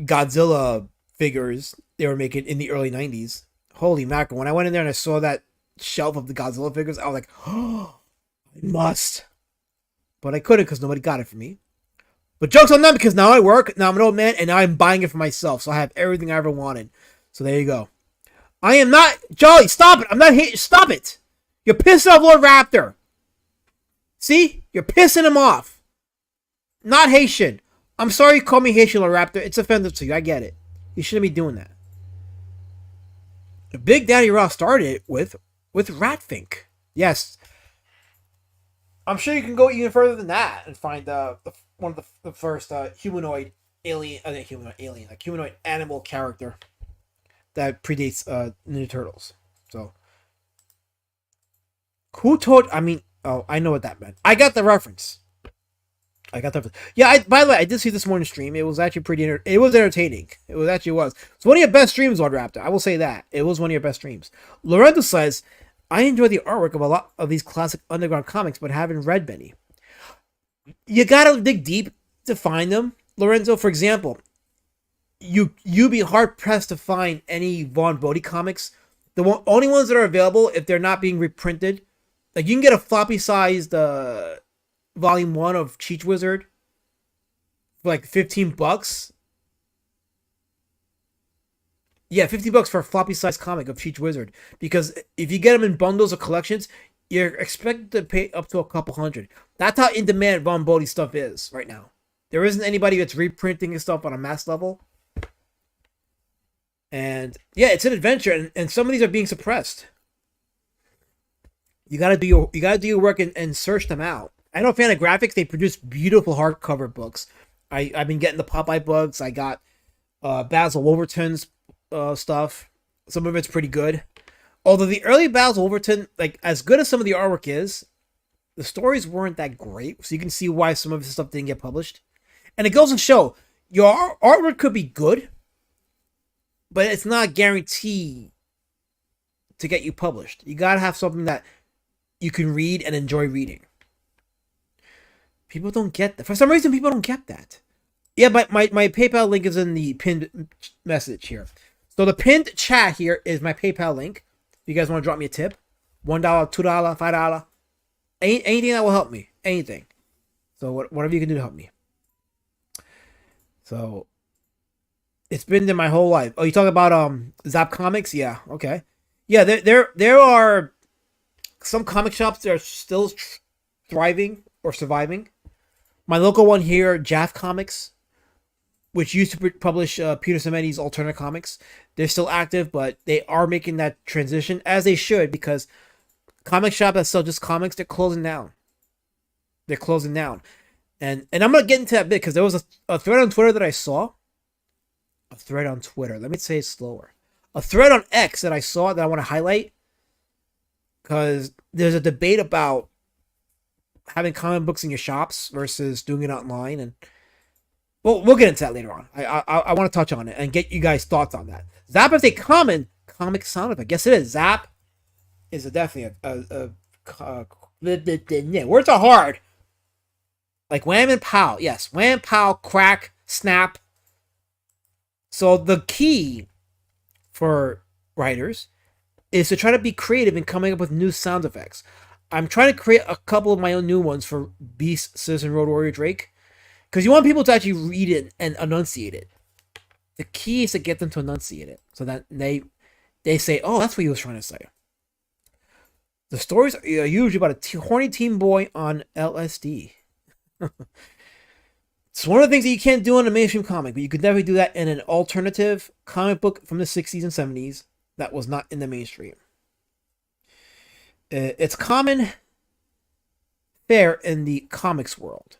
Godzilla figures they were making in the early 90s. Holy mackerel. When I went in there and I saw that shelf of the Godzilla figures, I was like, oh, I must. But I couldn't because nobody got it for me. But joke's on them because now I work, now I'm an old man, and now I'm buying it for myself. So I have everything I ever wanted. So there you go. I am not... Jolly, stop it. I'm not hating. Stop it. You're pissing off Lord Raptor. See? You're pissing him off. Not Haitian. I'm sorry you call me Haitian, Lord Raptor. It's offensive to you. I get it. You shouldn't be doing that. Big Daddy Raw started it with Ratfink. Yes. I'm sure you can go even further than that and find one of the first humanoid animal character that predates Ninja Turtles. So, who told? I mean, oh, I know what that meant. I got the reference. I got that. Yeah. By the way, I did see this morning stream. It was actually it was entertaining. It was actually was. It's one of your best streams, Lord Raptor. I will say that it was one of your best streams. Lorenzo says, "I enjoy the artwork of a lot of these classic underground comics, but haven't read many. You gotta dig deep to find them, Lorenzo. For example, you'd be hard pressed to find any Vaughn Bodie comics. Only ones that are available if they're not being reprinted. Like you can get a floppy sized volume 1 of Cheech Wizard for like $15. Yeah, $50 for a floppy sized comic of Cheech Wizard. Because if you get them in bundles or collections, you're expected to pay up to a couple hundred. That's how in demand Vaughn Bodie stuff is right now. There isn't anybody that's reprinting his stuff on a mass level. And yeah, it's an adventure, and some of these are being suppressed. You gotta do your work and search them out. I know Fantagraphics, they produce beautiful hardcover books. I've been getting the Popeye books. I got Basil Wolverton's stuff. Some of it's pretty good. Although the early Basil Wolverton, like as good as some of the artwork is, the stories weren't that great. So you can see why some of his stuff didn't get published. And it goes to show your artwork could be good, but it's not guaranteed to get you published. You gotta have something that you can read and enjoy reading. People don't get that. For some reason, people don't get that. Yeah, but my PayPal link is in the pinned message here. So the pinned chat here is my PayPal link. If you guys want to drop me a tip, $1, $2, $5, anything that will help me. Anything. So whatever you can do to help me. So it's been there my whole life. Oh, you talk about Zap Comics? Yeah, okay. Yeah, there are some comic shops that are still thriving or surviving. My local one here, Jaff Comics, which used to publish Peter Simoni's alternate comics, they're still active, but they are making that transition, as they should, because comic shops that sell just comics, they're closing down. They're closing down. And I'm going to get into that bit, because there was a thread on Twitter that I saw. A thread on Twitter. Let me say it slower. A thread on X that I saw that I want to highlight, because there's a debate about having comic books in your shops versus doing it online, and we'll get into that later on. I want to touch on it and get you guys' thoughts on that. Zap is a common comic sound effect. Yes, it is. Zap is definitely words are hard. Like wham and pow. Yes, wham, pow, crack, snap. So the key for writers is to try to be creative in coming up with new sound effects. I'm trying to create a couple of my own new ones for Beast, Citizen, Road Warrior, Drake. Because you want people to actually read it and enunciate it. The key is to get them to enunciate it. So that they say, oh, that's what he was trying to say. The stories are usually about a horny teen boy on LSD. It's one of the things that you can't do in a mainstream comic, but you could definitely do that in an alternative comic book from the 60s and 70s that was not in the mainstream. It's common fare in the comics world.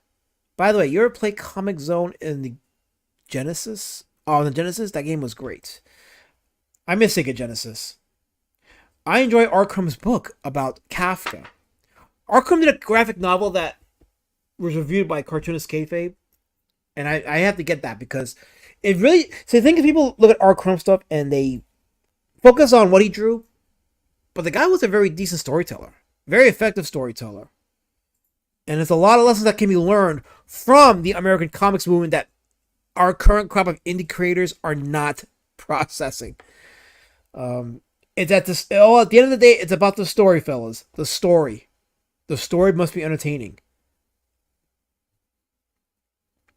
By the way, you ever play Comic Zone in the Genesis? Oh, in the Genesis? That game was great. I miss Sega Genesis. I enjoy Arkham's book about Kafka. Arkham did a graphic novel that was reviewed by cartoonist Kayfabe. And I have to get that because it really... So I think if people look at Arkham stuff and they focus on what he drew, but the guy was a very decent storyteller. Very effective storyteller. And there's a lot of lessons that can be learned from the American comics movement that our current crop of indie creators are not processing. It's at this. Oh, at the end of the day, it's about the story, fellas. The story. The story must be entertaining.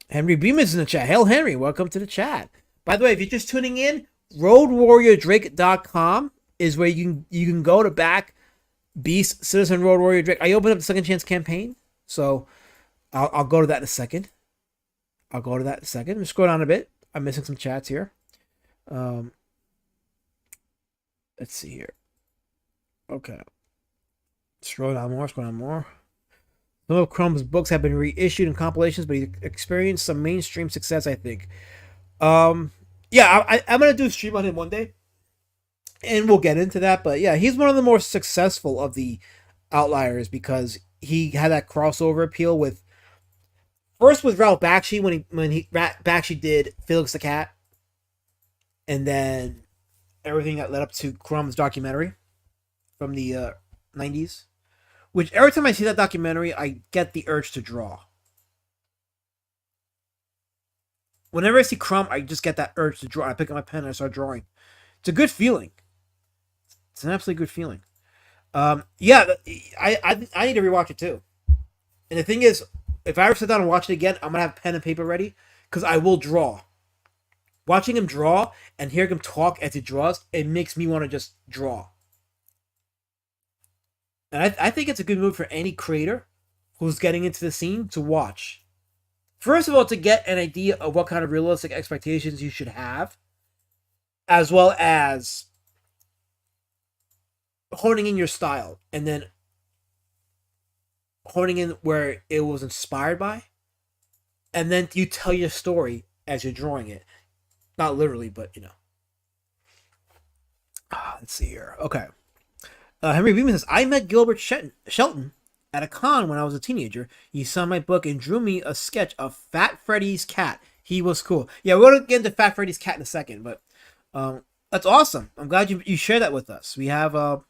Henry Beam is in the chat. Hail, Henry. Welcome to the chat. By the way, if you're just tuning in, RoadWarriorDrake.com is where you can go to back Beast, Citizen, Road Warrior, Drake. I opened up the Second Chance campaign, so I'll go to that in a second. I'm scroll down a bit. I'm missing some chats here. Let's see here. Okay. Scroll down more. Some of Crumb's books have been reissued in compilations, but he experienced some mainstream success, I think. Yeah, I'm going to do a stream on him one day. And we'll get into that. But yeah, he's one of the more successful of the Outliers because he had that crossover appeal with First was Ralph Bakshi when Bakshi did Felix the Cat, and then everything that led up to Crumb's documentary from the 90s. Which every time I see that documentary, I get the urge to draw. Whenever I see Crumb, I just get that urge to draw. I pick up my pen and I start drawing. It's a good feeling. It's an absolutely good feeling. Yeah, I need to rewatch it too. And the thing is, if I ever sit down and watch it again, I'm gonna have pen and paper ready because I will draw. Watching him draw and hearing him talk as he draws, it makes me want to just draw. And I think it's a good move for any creator who's getting into the scene to watch. First of all, to get an idea of what kind of realistic expectations you should have, as well as honing in your style, and then honing in where it was inspired by, and then you tell your story as you're drawing it. Not literally, but you know. Let's see here. Okay. Henry Beeman says, I met Gilbert Shelton at a con when I was a teenager. He signed my book and drew me a sketch of Fat Freddy's cat. He was cool. Yeah, we're going to get into Fat Freddy's cat in a second, but that's awesome. I'm glad you shared that with us. We have an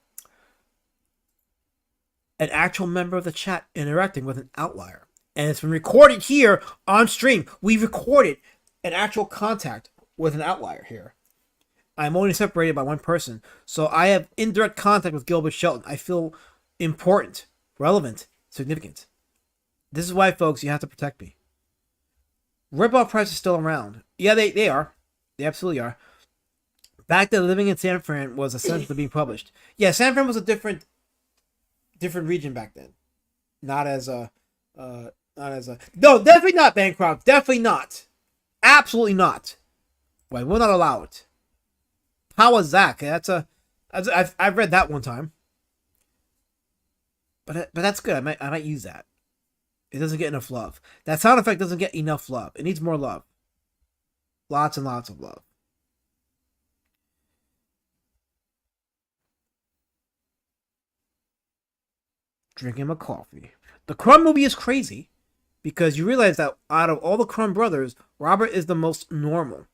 actual member of the chat interacting with an outlier. And it's been recorded here on stream. We recorded an actual contact with an outlier here. I'm only separated by one person, so I have indirect contact with Gilbert Shelton. I feel important, relevant, significant. This is why, folks, you have to protect me. Rip-Off Press is still around. Yeah, they are. They absolutely are. Back then, Living in San Fran was essentially being published. Yeah, San Fran was a different region back then. Not as a no, definitely not Bancroft. Definitely not. Absolutely not. Well, I will not allow it. How was that? I've read that one time, but that's good. I might use that. It doesn't get enough love. That sound effect doesn't get enough love. It needs more love. Lots and lots of love. Drinking my coffee. The Crumb movie is crazy because you realize that out of all the Crumb brothers, Robert is the most normal.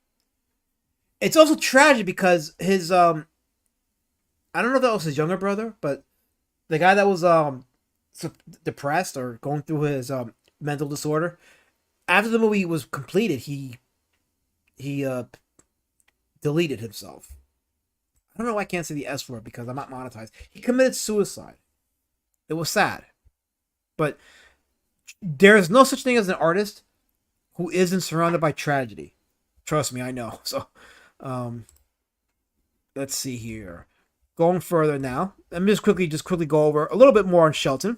It's also tragic because his I don't know if that was his younger brother, but the guy that was depressed or going through his mental disorder, after the movie was completed, he deleted himself. I don't know why I can't say the S word because I'm not monetized. He committed suicide. It was sad. But there is no such thing as an artist who isn't surrounded by tragedy. Trust me, I know. So let's see here. Going further now, let me just quickly go over a little bit more on Shelton.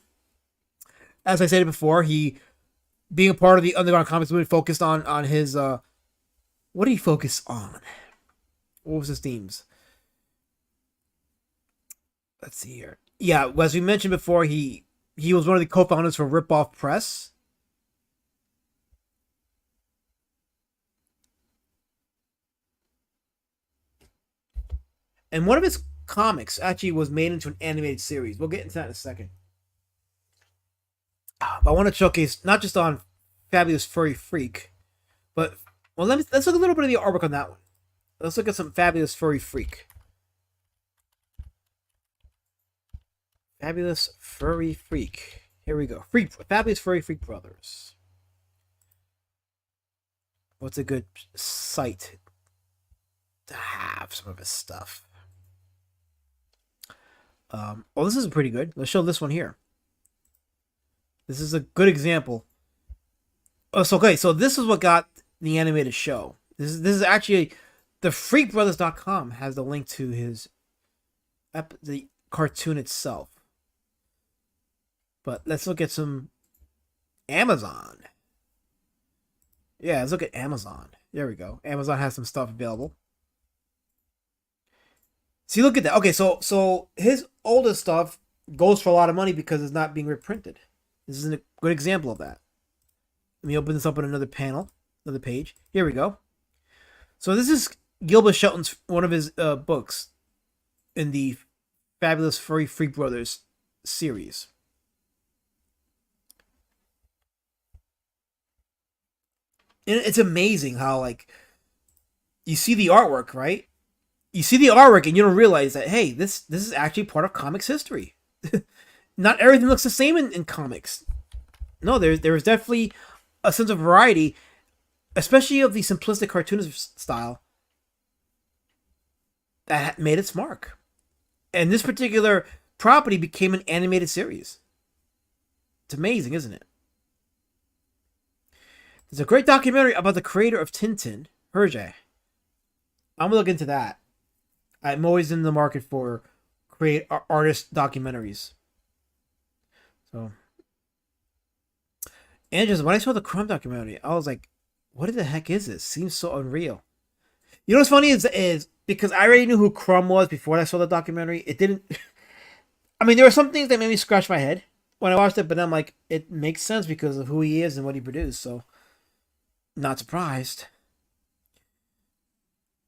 As I said before, he being a part of the underground comics movement focused on his what did he focus on? What was his themes? Let's see here. Yeah, as we mentioned before, he was one of the co-founders for Rip-Off Press. And one of his comics actually was made into an animated series. We'll get into that in a second. But I want to showcase not just on Fabulous Furry Freak, but let's look a little bit of the artwork on that one. Let's look at some Fabulous Furry Freak. Fabulous Furry Freak. Here we go. Fabulous Furry Freak Brothers. What's a good site to have some of his stuff? This is pretty good. Let's show this one here. This is a good example. So this is what got the animated show. This is actually the freakbrothers.com has the link to his the cartoon itself. But let's look at some Amazon. Yeah, let's look at Amazon. There we go. Amazon has some stuff available. See, look at that. Okay, so his oldest stuff goes for a lot of money because it's not being reprinted. This is a good example of that. Let me open this up on another panel, another page. Here we go. So this is Gilbert Shelton's one of his books in the Fabulous Furry Freak Brothers series. And it's amazing how, like, you see the artwork, right? You see the artwork and you don't realize that, hey, this is actually part of comics history. Not everything looks the same in comics. No, there's definitely a sense of variety, especially of the simplistic cartoonist style that made its mark. And this particular property became an animated series. It's amazing, isn't it? There's a great documentary about the creator of Tintin, Hergé. I'm gonna look into that. I'm always in the market for artist documentaries. So, and just when I saw the Crumb documentary, I was like, "What the heck is this? Seems so unreal." You know what's funny is because I already knew who Crumb was before I saw the documentary. It didn't. I mean, there were some things that made me scratch my head when I watched it, but I'm like, it makes sense because of who he is and what he produced. So, not surprised.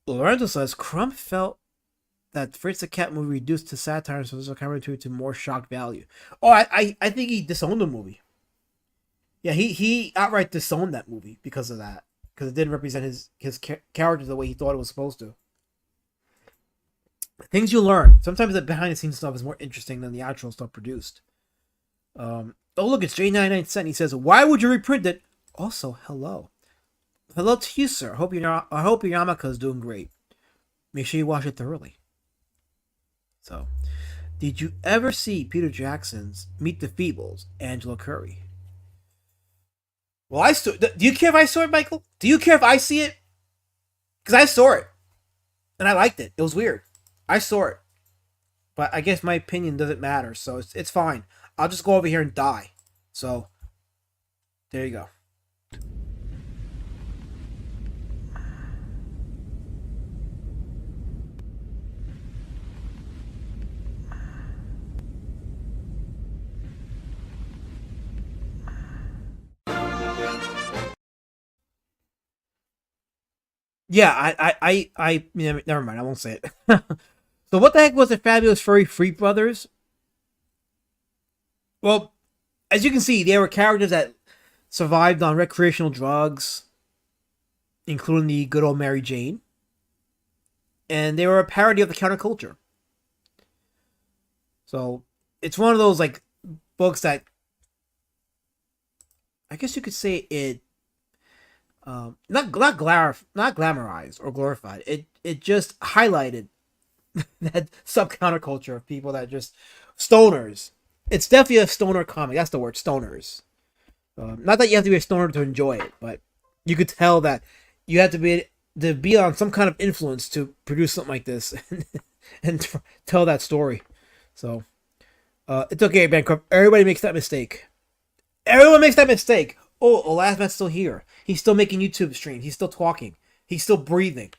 Lorenzo says Crumb felt that Fritz the Cat movie reduced to satire and so camera to more shock value. Oh, I think he disowned the movie. Yeah, he outright disowned that movie because of that. Because it didn't represent his character the way he thought it was supposed to. Things you learn. Sometimes the behind the scenes stuff is more interesting than the actual stuff produced. Oh look, it's J99 He says, "Why would you reprint it?" Also, hello. Hello to you, sir. I hope your yarmulke is doing great. Make sure you wash it thoroughly. So, did you ever see Peter Jackson's Meet the Feebles, Angela Curry? Well, do you care if I saw it, Michael? Do you care if I see it? Because I saw it. And I liked it. It was weird. I saw it. But I guess my opinion doesn't matter, so it's fine. I'll just go over here and die. So, there you go. Yeah, I never mind. I won't say it. So what the heck was the Fabulous Furry Freak Brothers? Well, as you can see, they were characters that survived on recreational drugs, including the good old Mary Jane. And they were a parody of the counterculture. So it's one of those like books that I guess you could say it not glamorized or glorified. It just highlighted that sub counterculture of people that just stoners. It's definitely a stoner comic. That's the word, stoners. Not that you have to be a stoner to enjoy it, but you could tell that you have to be on some kind of influence to produce something like this and tell that story. So it's okay, Bankrupt. Everybody makes that mistake. Everyone makes that mistake. Oh, Elasmat's still here. He's still making YouTube streams. He's still talking. He's still breathing.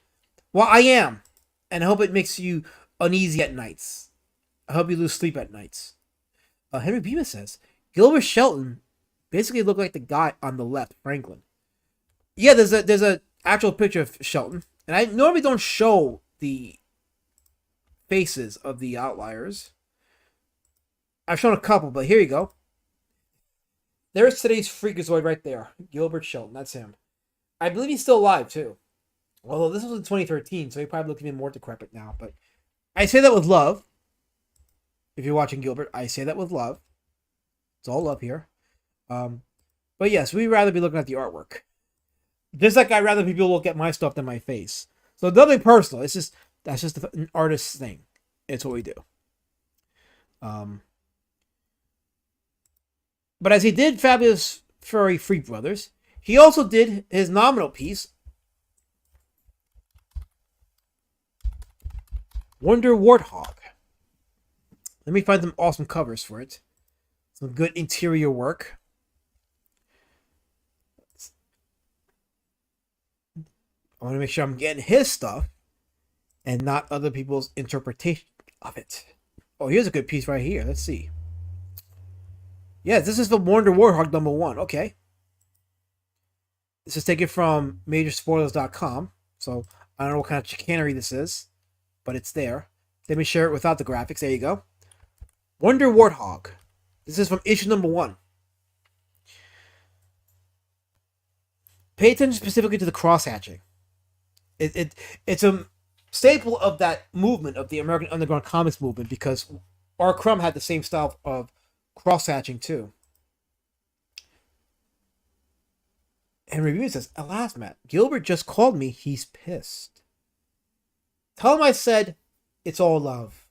Well, I am. And I hope it makes you uneasy at nights. I hope you lose sleep at nights. Henry Bemis says, Gilbert Shelton basically looked like the guy on the left, Franklin. Yeah, there's a actual picture of Shelton. And I normally don't show the faces of the outliers. I've shown a couple, but here you go. There's today's Freakazoid right there. Gilbert Shelton, that's him. I believe he's still alive, too. Although this was in 2013, so he probably looks even more decrepit now. But I say that with love. If you're watching Gilbert, I say that with love. It's all love here. But yes, we'd rather be looking at the artwork. Just like I'd rather people look at my stuff than my face. So nothing personal. That's just an artist's thing. It's what we do. But as he did Fabulous Furry Freak Brothers, he also did his nominal piece, Wonder Warthog. Let me find some awesome covers for it. Some good interior work. I want to make sure I'm getting his stuff and not other people's interpretation of it. Oh, here's a good piece right here. Let's see. Yeah, this is the Wonder Warthog #1. Okay. This is taken from majorspoilers.com. So I don't know what kind of chicanery this is, but it's there. Let me share it without the graphics. There you go. Wonder Warthog. This is from issue #1. Pay attention specifically to the cross hatching. It's a staple of that movement of the American Underground Comics movement because R. Crumb had the same style of cross hatching too. And review says, alas, Matt, Gilbert just called me. He's pissed. Tell him I said it's all love.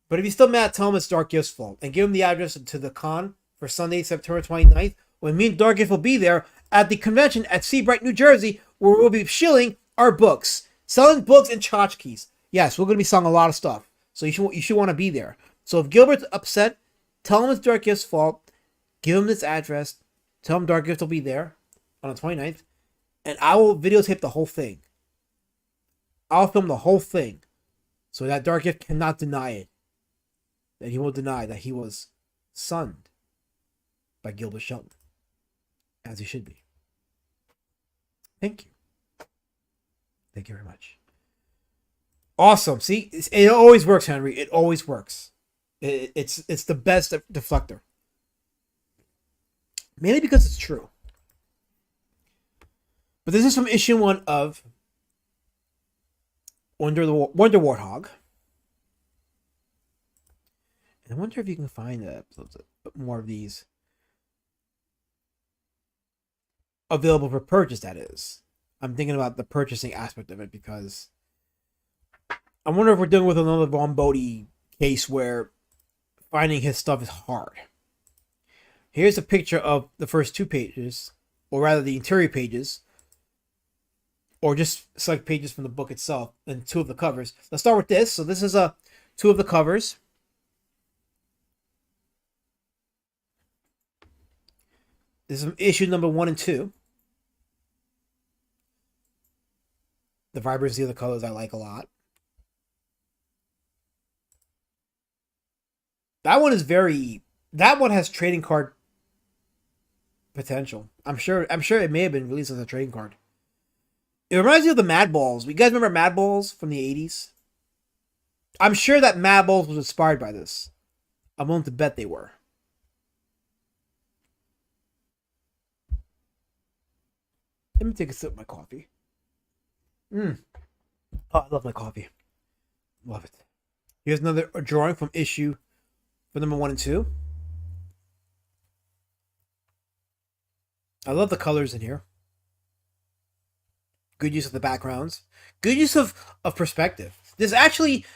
But if he's still mad, tell him it's Dark Gift's fault. And give him the address to the con for Sunday, September 29th, when me and Dark Gift will be there at the convention at Seabright, New Jersey, where we'll be shilling our books. Selling books and tchotchkes. Yes, we're going to be selling a lot of stuff. So you should want to be there. So if Gilbert's upset, tell him it's Dark Gift's fault. Give him this address. Tell him Dark Gift will be there on the 29th. And I will videotape the whole thing. I'll film the whole thing. So that Dark Gift cannot deny it. That he will deny that he was sunned by Gilbert Shelton. As he should be. Thank you. Thank you very much. Awesome. See, it always works, Henry. It always works. It's the best deflector. Mainly because it's true. But this is from issue 1 of Wonder Warthog. And I wonder if you can find more of these available for purchase, that is. I'm thinking about the purchasing aspect of it because I wonder if we're dealing with another Von Bodie case where finding his stuff is hard. Here's a picture of the first 2 pages, or rather the interior pages, or just select pages from the book itself, and 2 of the covers. Let's start with this. So this is 2 of the covers. This is issue number 1 and 2. The vibrancy of the colors I like a lot. That one has trading card potential. I'm sure it may have been released as a trading card. It reminds me of the Mad Balls. You guys remember Mad Balls from the 80s? I'm sure that Mad Balls was inspired by this. I'm willing to bet they were. Let me take a sip of my coffee. Oh, I love my coffee. Love it. Here's another drawing from issue for number 1 and 2. I love the colors in here. Good use of the backgrounds. Good use of perspective. This actually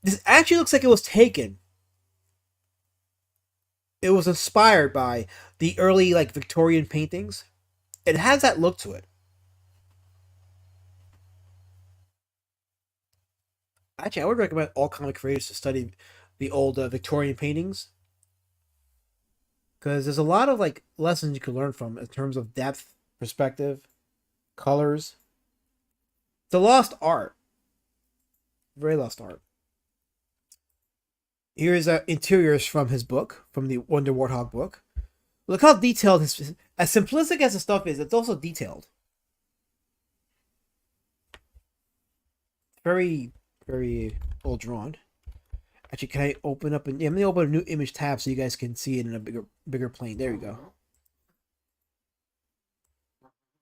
looks like it was taken. It was inspired by the early Victorian paintings. It has that look to it. Actually, I would recommend all comic creators to study the old Victorian paintings. Because there's a lot of lessons you can learn from in terms of depth, perspective, colors. It's a lost art. Very lost art. Here's interiors from his book, from the Wonder Warthog book. Look how detailed his... As simplistic as the stuff is, it's also detailed. Very, very well drawn. Actually, can I open up... I'm going to open a new image tab so you guys can see it in a bigger plane. There we go.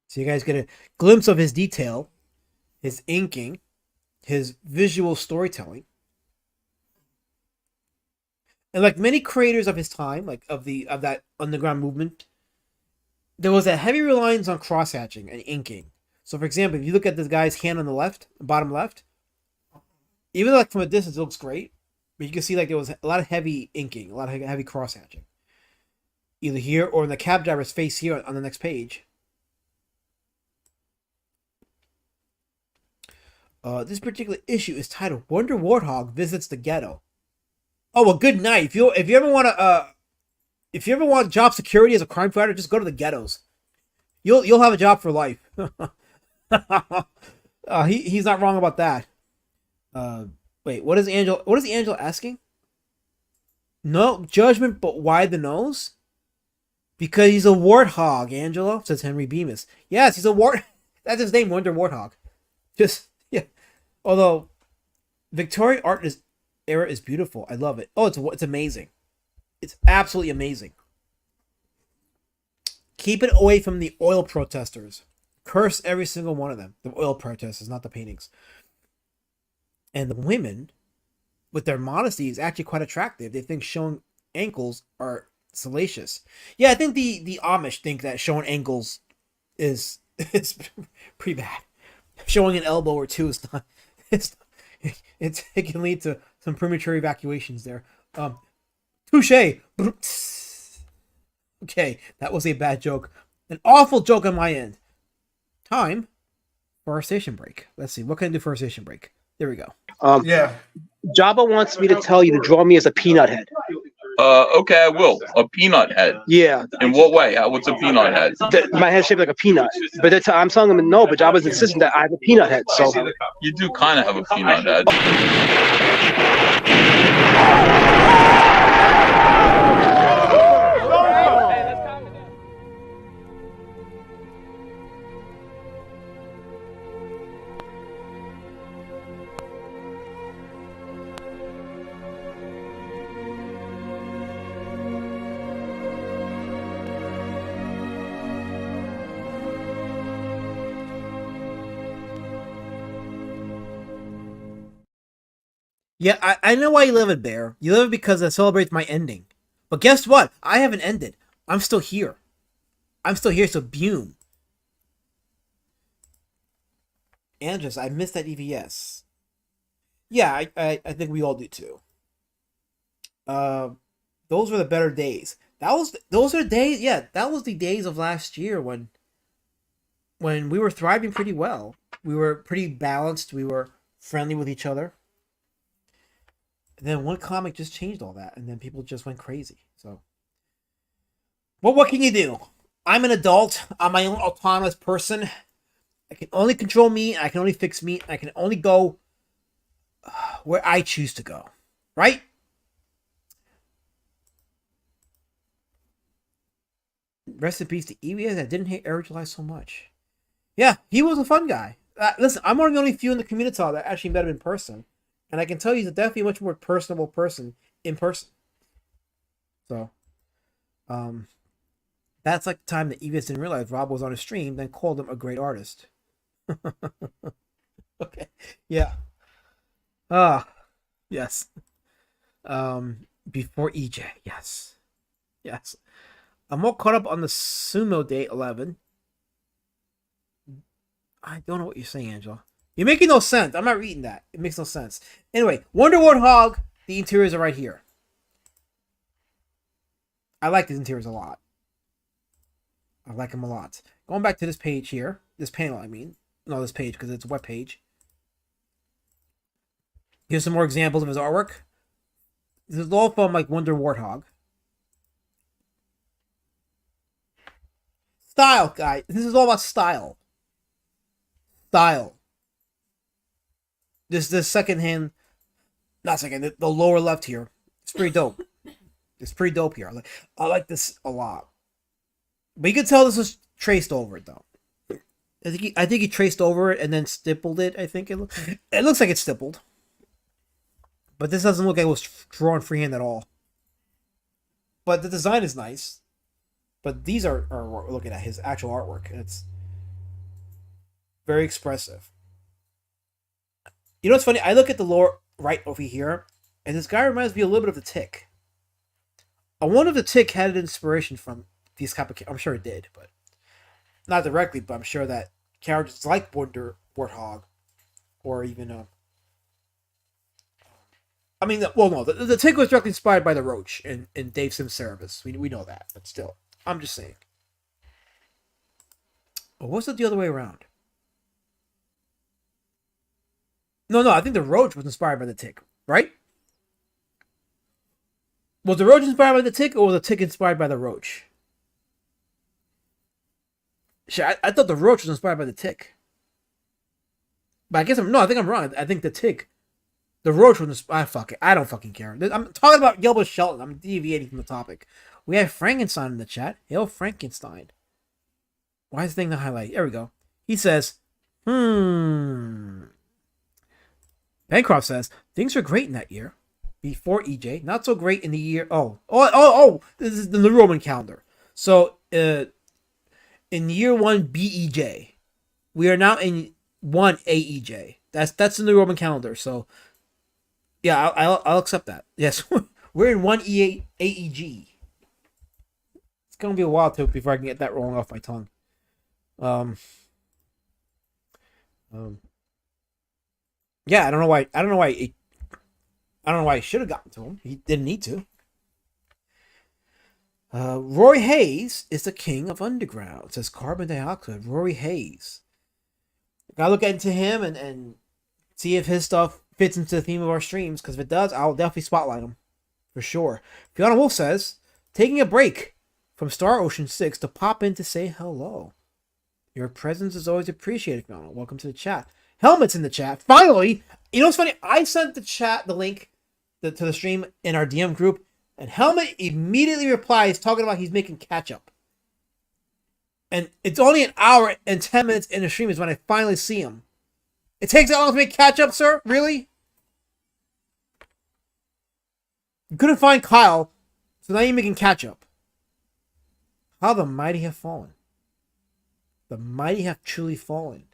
So you guys get a glimpse of his detail, his inking, his visual storytelling. And like many creators of his time, of that underground movement, there was a heavy reliance on cross-hatching and inking. So for example, if you look at this guy's hand on the left, bottom left, even from a distance it looks great, but you can see there was a lot of heavy inking, a lot of heavy cross-hatching. Either here or in the cab driver's face here on the next page. This particular issue is titled Wonder Warthog Visits the Ghetto. Oh, well, good night. If you ever want job security as a crime fighter, just go to the ghettos. You'll have a job for life. He's not wrong about that. Wait, what is Angela asking? No judgment, but why the nose? Because he's a warthog, Angela, says Henry Bemis. Yes, he's a wart. That's his name, Wonder Warthog. Just yeah. Although Victorian art era is beautiful. I love it. Oh, it's amazing. It's absolutely amazing. Keep it away from the oil protesters. Curse every single one of them. The oil protesters, not the paintings. And the women, with their modesty, is actually quite attractive. They think showing ankles are salacious. Yeah, I think the Amish think that showing ankles is pretty bad. Showing an elbow or two is not. It can lead to some premature evacuations there. Touche. Okay, that was a bad joke. An awful joke on my end. Time for our station break. Let's see. What can I do for our station break? There we go. Yeah. Jabba wants me to tell you to draw me as a peanut head. Okay, I will. A peanut head. Yeah. In what way? What's a peanut head? My head's shaped like a peanut. But I'm telling him no, but Jabba's insisting that I have a peanut head. So You do kind of have a peanut head. Yeah, I know why you live it, Bear. You live it because it celebrates my ending. But guess what? I haven't ended. I'm still here. I'm still here, so boom. Andres, I missed that EVS. Yeah, I think we all do too. Those were the better days. Those are days. Yeah, that was the days of last year when we were thriving pretty well. We were pretty balanced. We were friendly with each other. And then one comic just changed all that, and then people just went crazy. So, well, what can you do? I'm an adult. I'm my own autonomous person. I can only control me. I can only fix me. I can only go where I choose to go. Right? Rest in peace to EVS. I didn't hate Eric July so much. Yeah, he was a fun guy. Listen, I'm one of the only few in the community that actually met him in person. And I can tell you he's definitely a much more personable person in person. So, that's like the time that EVS didn't realize Rob was on a stream, then called him a great artist. Okay. Yeah. Yes. Before EJ. Yes. Yes. I'm all caught up on the Sumo Day 11. I don't know what you're saying, Angela. You're making no sense. I'm not reading that. It makes no sense. Anyway, Wonder Warthog, the interiors are right here. I like these interiors a lot. I like them a lot. Going back to this page here. This panel, I mean. No, this page, because it's a web page. Here's some more examples of his artwork. This is all from, like, Wonder Warthog. Style, guys. This is all about style. Style. This second-hand, not second, the lower left here. It's pretty dope. It's pretty dope here. I like this a lot. But you can tell this was traced over it, though. I think he traced over it and then stippled it. I think it looks like it's stippled. But this doesn't look like it was drawn freehand at all. But the design is nice. But these are looking at his actual artwork. And it's very expressive. You know what's funny? I look at the lower right over here, and this guy reminds me a little bit of the Tick. I wonder if the Tick had an inspiration from these type of. I'm sure it did, but not directly. But I'm sure that characters like Wonder Warthog, or even I mean, well, no, the Tick was directly inspired by the Roach in Dave Sim's Cerebus. We know that, but still, I'm just saying. Or was it the other way around? No, I think the Roach was inspired by the Tick, right? Was the Roach inspired by the Tick, or was the Tick inspired by the Roach? Shit, I thought the Roach was inspired by the Tick. But I guess I think I'm wrong. I think the Tick, the Roach was inspired. Fuck it. I don't fucking care. I'm talking about Gilbert Shelton. I'm deviating from the topic. We have Frankenstein in the chat. Hail Frankenstein. Why is the thing to highlight? There we go. He says, Bancroft says, things were great in that year. Before EJ. Not so great in the year. Oh. This is the Roman calendar. So, in year 1 BEJ. We are now in 1 AEJ. That's in the Roman calendar. So yeah, I'll accept that. Yes, we're in 1 AEG. It's gonna be a while before I can get that rolling off my tongue. Yeah, I don't know why. I don't know why he should have gotten to him. He didn't need to. Roy Hayes is the king of underground, says Carbon Dioxide. Roy Hayes. Gotta look into him and see if his stuff fits into the theme of our streams, because if it does, I'll definitely spotlight him. For sure. Fiona Wolf says, taking a break from Star Ocean 6 to pop in to say hello. Your presence is always appreciated, Fiona. Welcome to the chat. Helmet's in the chat. Finally! You know what's funny? I sent the link to the stream in our DM group, and Helmet immediately replies talking about he's making catch-up. And it's only an hour and 10 minutes in the stream is when I finally see him. It takes that long to make catch-up, sir? Really? You couldn't find Kyle, so now you're making catch-up. How the mighty have fallen. The mighty have truly fallen.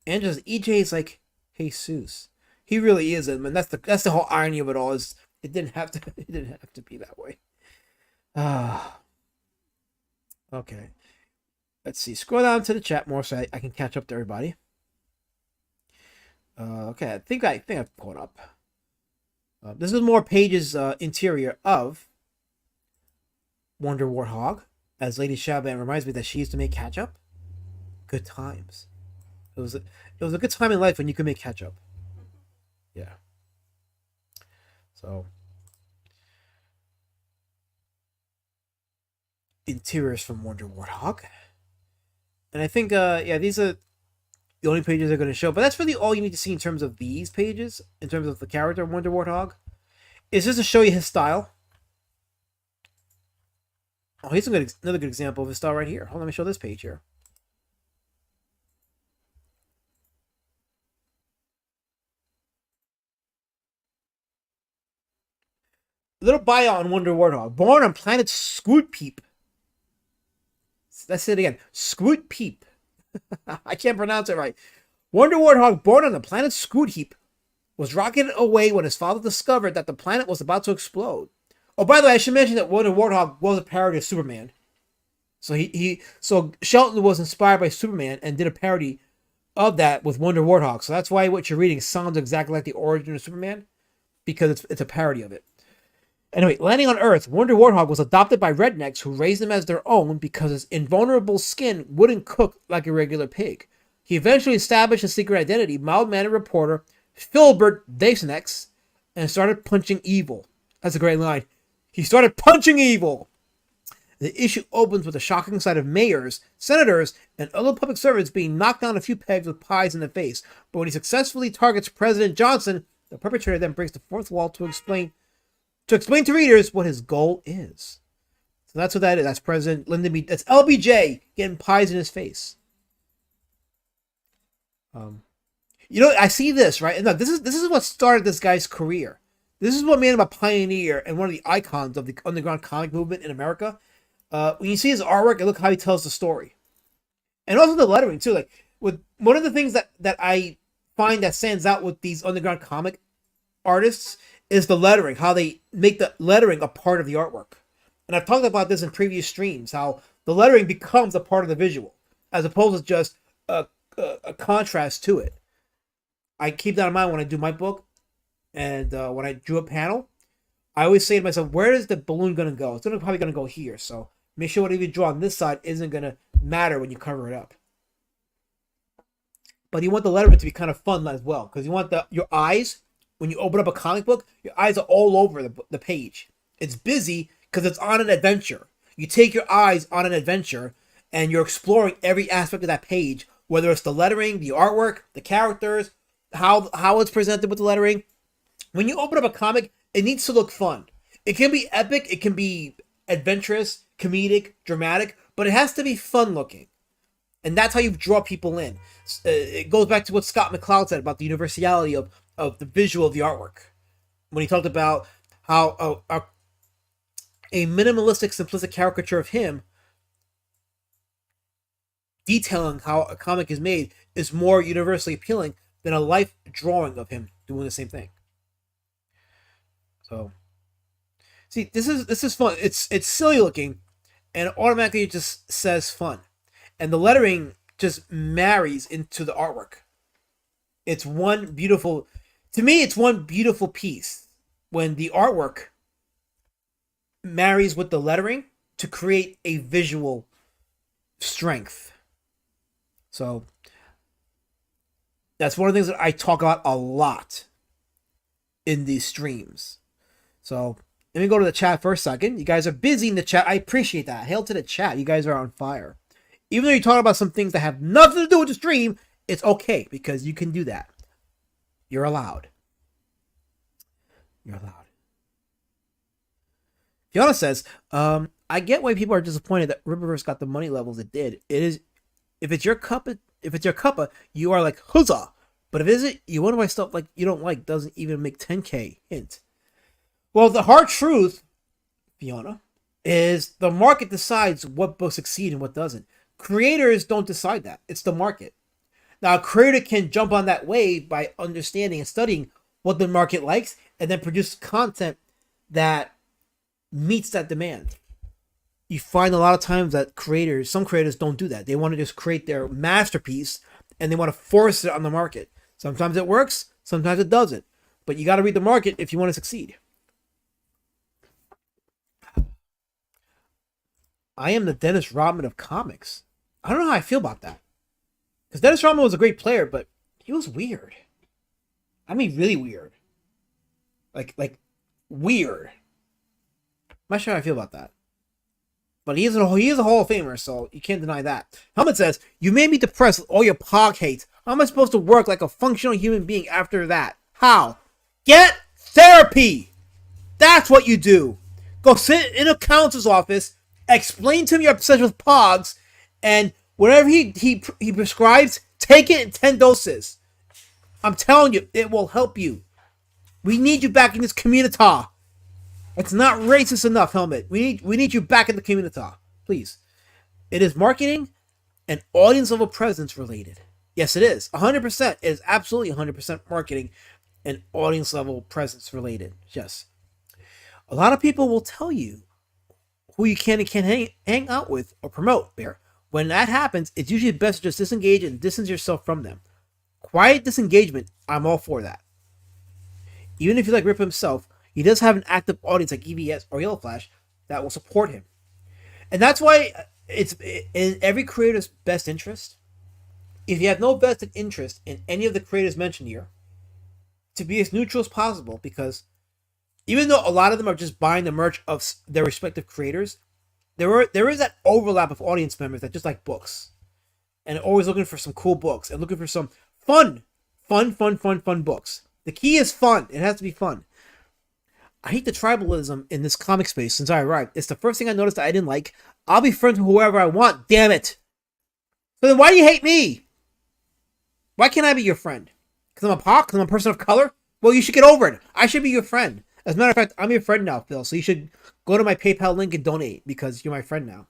And just EJ is like Jesus. He really is, and that's the whole irony of it all. Is it didn't have to be that way. Okay. Let's see. Scroll down to the chat more so I can catch up to everybody. Okay, I think I've caught up. This is more pages interior of Wonder Warthog, as Lady Shaban reminds me that she used to make catch up. Good times. It was a good time in life when you could make catch up. Yeah. So interiors from Wonder Warthog. And I think these are the only pages they're going to show, but that's really all you need to see in terms of these pages, in terms of the character of Wonder Warthog. It's just to show you his style. Oh, here's another good example of his style right here. Hold on, let me show this page here. Little bio on Wonder Warthog. Born on planet Squoot Peep. Let's say it again. Squoot Peep. I can't pronounce it right. Wonder Warthog, born on the planet Squoot Heap, was rocketed away when his father discovered that the planet was about to explode. Oh, by the way, I should mention that Wonder Warthog was a parody of Superman. So Shelton was inspired by Superman and did a parody of that with Wonder Warthog. So that's why what you're reading sounds exactly like the origin of Superman, because it's a parody of it. Anyway, landing on Earth, Wonder Warthog was adopted by rednecks who raised him as their own because his invulnerable skin wouldn't cook like a regular pig. He eventually established a secret identity, mild-mannered reporter Gilbert Dasenex, and started punching evil. That's a great line. He started punching evil. The issue opens with a shocking sight of mayors, senators, and other public servants being knocked down a few pegs with pies in the face. But when he successfully targets President Johnson, the perpetrator then breaks the fourth wall to explain to readers what his goal is. So that's what that is. That's President Lyndon B. That's LBJ getting pies in his face. I see this, right? And this is what started this guy's career. This is what made him a pioneer and one of the icons of the underground comic movement in America. When you see his artwork and look how he tells the story. And also the lettering, too. Like, with one of the things that I find that stands out with these underground comic artists is the lettering, how they make the lettering a part of the artwork. And I've talked about this in previous streams, how the lettering becomes a part of the visual, as opposed to just a contrast to it. I keep that in mind when I do my book, and when I drew a panel, I always say to myself, where is the balloon going to go? It's probably going to go here, so make sure whatever you draw on this side isn't going to matter when you cover it up. But you want the lettering to be kind of fun as well, because you want your eyes, when you open up a comic book, your eyes are all over the page. It's busy because it's on an adventure. You take your eyes on an adventure, and you're exploring every aspect of that page, whether it's the lettering, the artwork, the characters, how it's presented with the lettering. When you open up a comic, it needs to look fun. It can be epic, it can be adventurous, comedic, dramatic, but it has to be fun looking. And that's how you draw people in. It goes back to what Scott McCloud said about the universality of the visual of the artwork. When he talked about how a minimalistic, simplistic caricature of him detailing how a comic is made is more universally appealing than a life drawing of him doing the same thing. So, see, this is fun. It's silly looking, and automatically it just says fun, and the lettering just marries into the artwork. It's one beautiful, to me, it's one beautiful piece when the artwork marries with the lettering to create a visual strength. So that's one of the things that I talk about a lot in these streams. So let me go to the chat for a second. You guys are busy in the chat. I appreciate that. Hail to the chat. You guys are on fire. Even though you're talking about some things that have nothing to do with the stream, it's okay because you can do that. You're allowed. You're allowed. Fiona says, I get why people are disappointed that Rippaverse got the money levels it did. It is, if it's your cuppa, you are like huzzah. But if it isn't, you wonder why stuff like you don't like doesn't even make 10K. Hint. Well, the hard truth, Fiona, is the market decides what books succeed and what doesn't. Creators don't decide that. It's the market. Now, a creator can jump on that wave by understanding and studying what the market likes and then produce content that meets that demand. You find a lot of times that some creators don't do that. They want to just create their masterpiece and they want to force it on the market. Sometimes it works, sometimes it doesn't. But you got to read the market if you want to succeed. I am the Dennis Rodman of comics. I don't know how I feel about that. Because Dennis Rodman was a great player, but he was weird. I mean, really weird. Like weird. I'm not sure how I feel about that. But he is a Hall of Famer, so you can't deny that. Helmet says, you made me depressed with all your pog hate. How am I supposed to work like a functional human being after that? How? Get therapy! That's what you do. Go sit in a counselor's office, explain to him your obsession with pogs, and whatever he prescribes, take it in 10 doses. I'm telling you, it will help you. We need you back in this community. It's not racist enough, Helmet. We need you back in the community, please. It is marketing and audience level presence related. Yes, it is. 100%. It is absolutely 100% marketing and audience level presence related. Yes. A lot of people will tell you who you can and can't hang out with or promote there. When that happens, it's usually best to just disengage and distance yourself from them. Quiet disengagement, I'm all for that. Even if you like Rip himself, he does have an active audience like EBS or Yellow Flash that will support him. And that's why it's in every creator's best interest, if you have no vested interest in any of the creators mentioned here, to be as neutral as possible, because even though a lot of them are just buying the merch of their respective creators, there is that overlap of audience members that just like books and always looking for some cool books and looking for some fun books. The key is fun. It has to be fun. I hate the tribalism in this comic space since I arrived. It's the first thing I noticed that I didn't like. I'll be friends with whoever I want, damn it. So then why do you hate me? Why can't I be your friend? Because I'm a POC? Because I'm a person of color? Well, you should get over it. I should be your friend. As a matter of fact, I'm your friend now, Phil. So you should go to my PayPal link and donate because you're my friend now.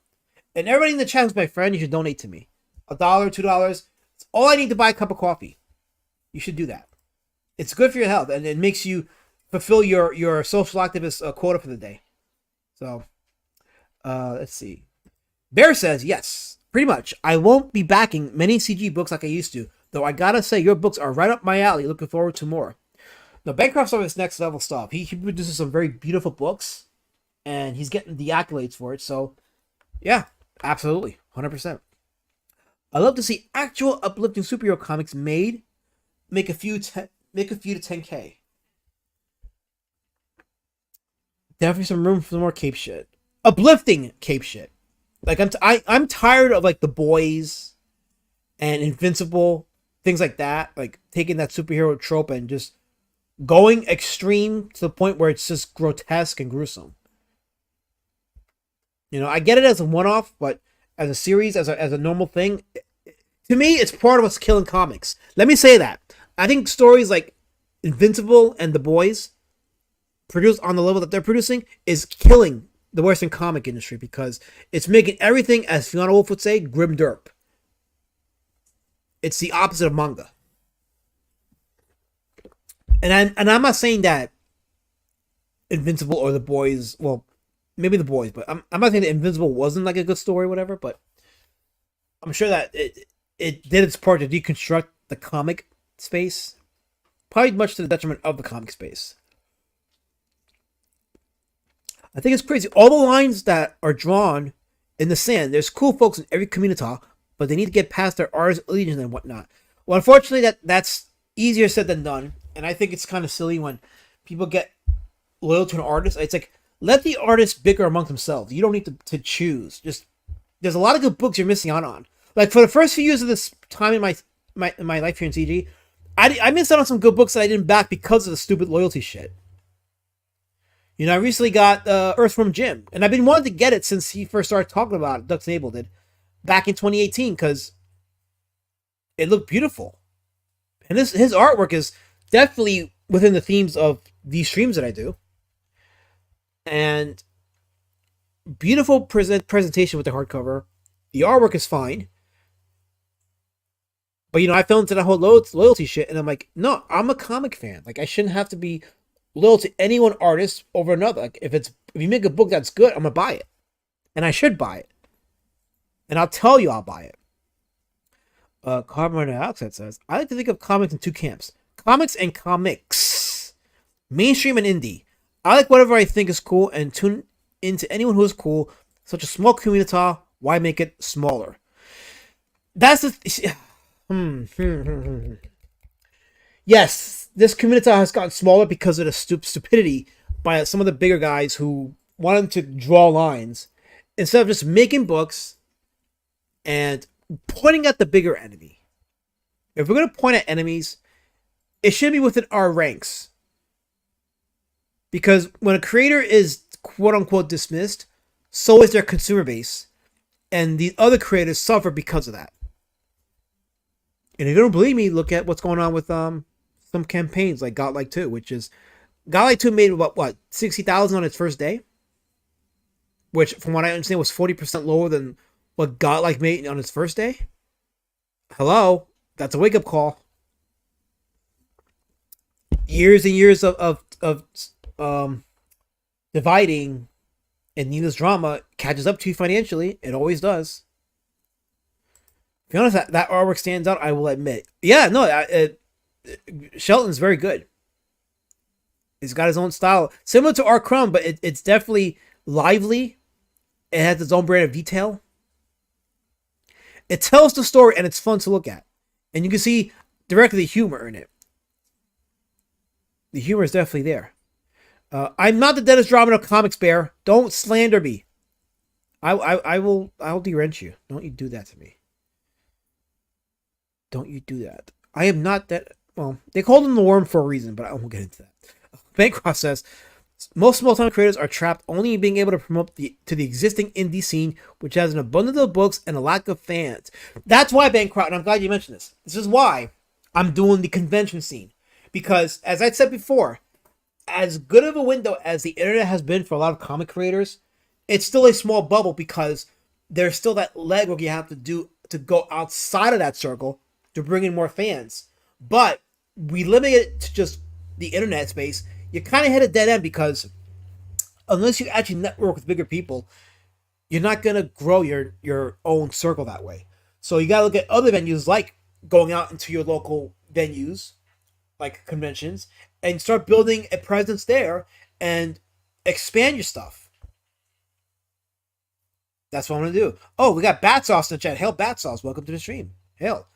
And everybody in the chat who's my friend, you should donate to me. $1, $2. It's all I need to buy a cup of coffee. You should do that. It's good for your health and it makes you fulfill your social activist quota for the day. So, let's see. Bear says, yes, pretty much. I won't be backing many CG books like I used to, though I gotta say your books are right up my alley. Looking forward to more. Now, Bancroft's on his next level stuff. He produces some very beautiful books, and he's getting the accolades for it. So, yeah, absolutely, 100%. I love to see actual uplifting superhero comics made, make a few to 10K. Definitely some room for more cape shit. Uplifting cape shit. Like I'm tired of like The Boys and Invincible, things like that. Like taking that superhero trope and just going extreme to the point where it's just grotesque and gruesome. You know, I get it as a one-off, but as a series, as a normal thing, to me, it's part of what's killing comics. Let me say that. I think stories like Invincible and The Boys, produced on the level that they're producing, is killing the Western comic industry because it's making everything, as Fiona Wolf would say, grim derp. It's the opposite of manga. And I'm not saying that Invincible or The Boys, well, maybe The Boys, but I'm not saying that Invincible wasn't like a good story or whatever, but I'm sure that it did its part to deconstruct the comic space, probably much to the detriment of the comic space. I think it's crazy. All the lines that are drawn in the sand, there's cool folks in every community, but they need to get past their artist allegiance and whatnot. Well, unfortunately, that's easier said than done, and I think it's kind of silly when people get loyal to an artist. It's like, let the artists bicker among themselves. You don't need to choose. Just there's a lot of good books you're missing out on. Like for the first few years of this time in my life here in CG, I missed out on some good books that I didn't back because of the stupid loyalty shit. You know, I recently got Earthworm Jim, and I've been wanting to get it since he first started talking about it. Dux Nabel did back in 2018 because it looked beautiful, and his artwork is definitely within the themes of these streams that I do. And beautiful presentation with the hardcover. The artwork is fine. But, you know, I fell into that whole loyalty shit, and I'm like, no, I'm a comic fan. Like, I shouldn't have to be loyal to any one artist over another. Like, if you make a book that's good, I'm going to buy it. And I should buy it. And I'll tell you I'll buy it. Carbon Dioxide says, I like to think of comics in two camps. Comics and comics. Mainstream and indie. I like whatever I think is cool and tune into anyone who is cool. Such a small community, why make it smaller? That's the... Yes, this community has gotten smaller because of the stupidity by some of the bigger guys who wanted to draw lines instead of just making books and pointing at the bigger enemy. If we're going to point at enemies, it should be within our ranks. Because when a creator is quote-unquote dismissed, so is their consumer base. And the other creators suffer because of that. And if you don't believe me, look at what's going on with some campaigns like Godlike 2, which is... Godlike 2 made what 60,000 on its first day? Which, from what I understand, was 40% lower than what Godlike made on its first day? Hello? That's a wake-up call. Years and years of dividing and needless drama catches up to you financially. It always does. To be honest, that artwork stands out, I will admit. Yeah, no, Shelton's very good. He's got his own style. Similar to Art Crumb, but it's definitely lively. It has its own brand of detail. It tells the story, and it's fun to look at. And you can see directly the humor in it. The humor is definitely there. I'm not the Dennis Rodman of Comics, Bear. Don't slander me. I'll de-wrench you. Don't you do that to me. Don't you do that. I am not that... Well, they called him the worm for a reason, but I won't get into that. Bancroft says, most small-time creators are trapped only in being able to promote to the existing indie scene, which has an abundance of books and a lack of fans. That's why, Bancroft, and I'm glad you mentioned this. This is why I'm doing the convention scene. Because, as I said before, as good of a window as the internet has been for a lot of comic creators, it's still a small bubble because there's still that legwork you have to do to go outside of that circle to bring in more fans. But we limit it to just the internet space. You kind of hit a dead end because unless you actually network with bigger people, you're not going to grow your own circle that way. So you got to look at other venues like going out into your local venues, like conventions, and start building a presence there and expand your stuff. That's what I'm going to do. Oh, we got Bat Sauce in the chat. Hail, Bat Sauce. Welcome to the stream. Hail.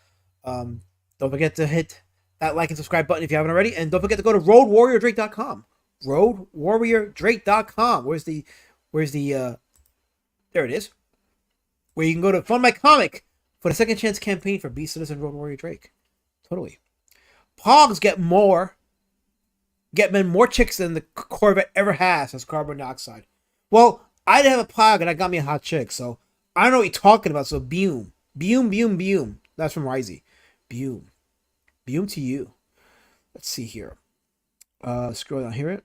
Don't forget to hit that like and subscribe button if you haven't already. And don't forget to go to roadwarriordrake.com. Roadwarriordrake.com. Where's the there it is. Where you can go to fund my comic for the second chance campaign for Beast Citizen Road Warrior Drake. Totally. Pogs get men more chicks than the Corvette ever has, says Carbon Dioxide. Well, I didn't have a Pog and I got me a hot chick, so I don't know what you're talking about. So Beum. That's from Risey. Beum to you. Let's see here. Scroll down here.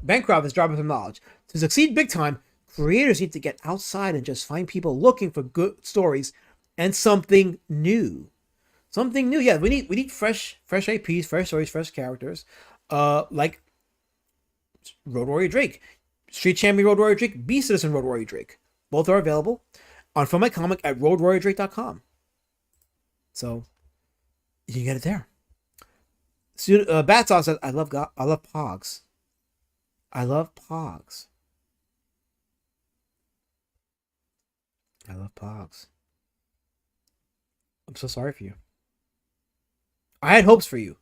Bancroft is dropping some knowledge. To succeed big time, creators need to get outside and just find people looking for good stories and something new. Something new. Yeah, we need fresh IPs, fresh stories, fresh characters. Like Road Warrior Drake, Street Champion Road Warrior Drake, B Citizen Road Warrior Drake. Both are available on From My Comic at roadwarriordrake.com. So you can get it there. Bat Sauce says, I love Pogs. I love Pogs. I love Pogs. I'm so sorry for you. I had hopes for you.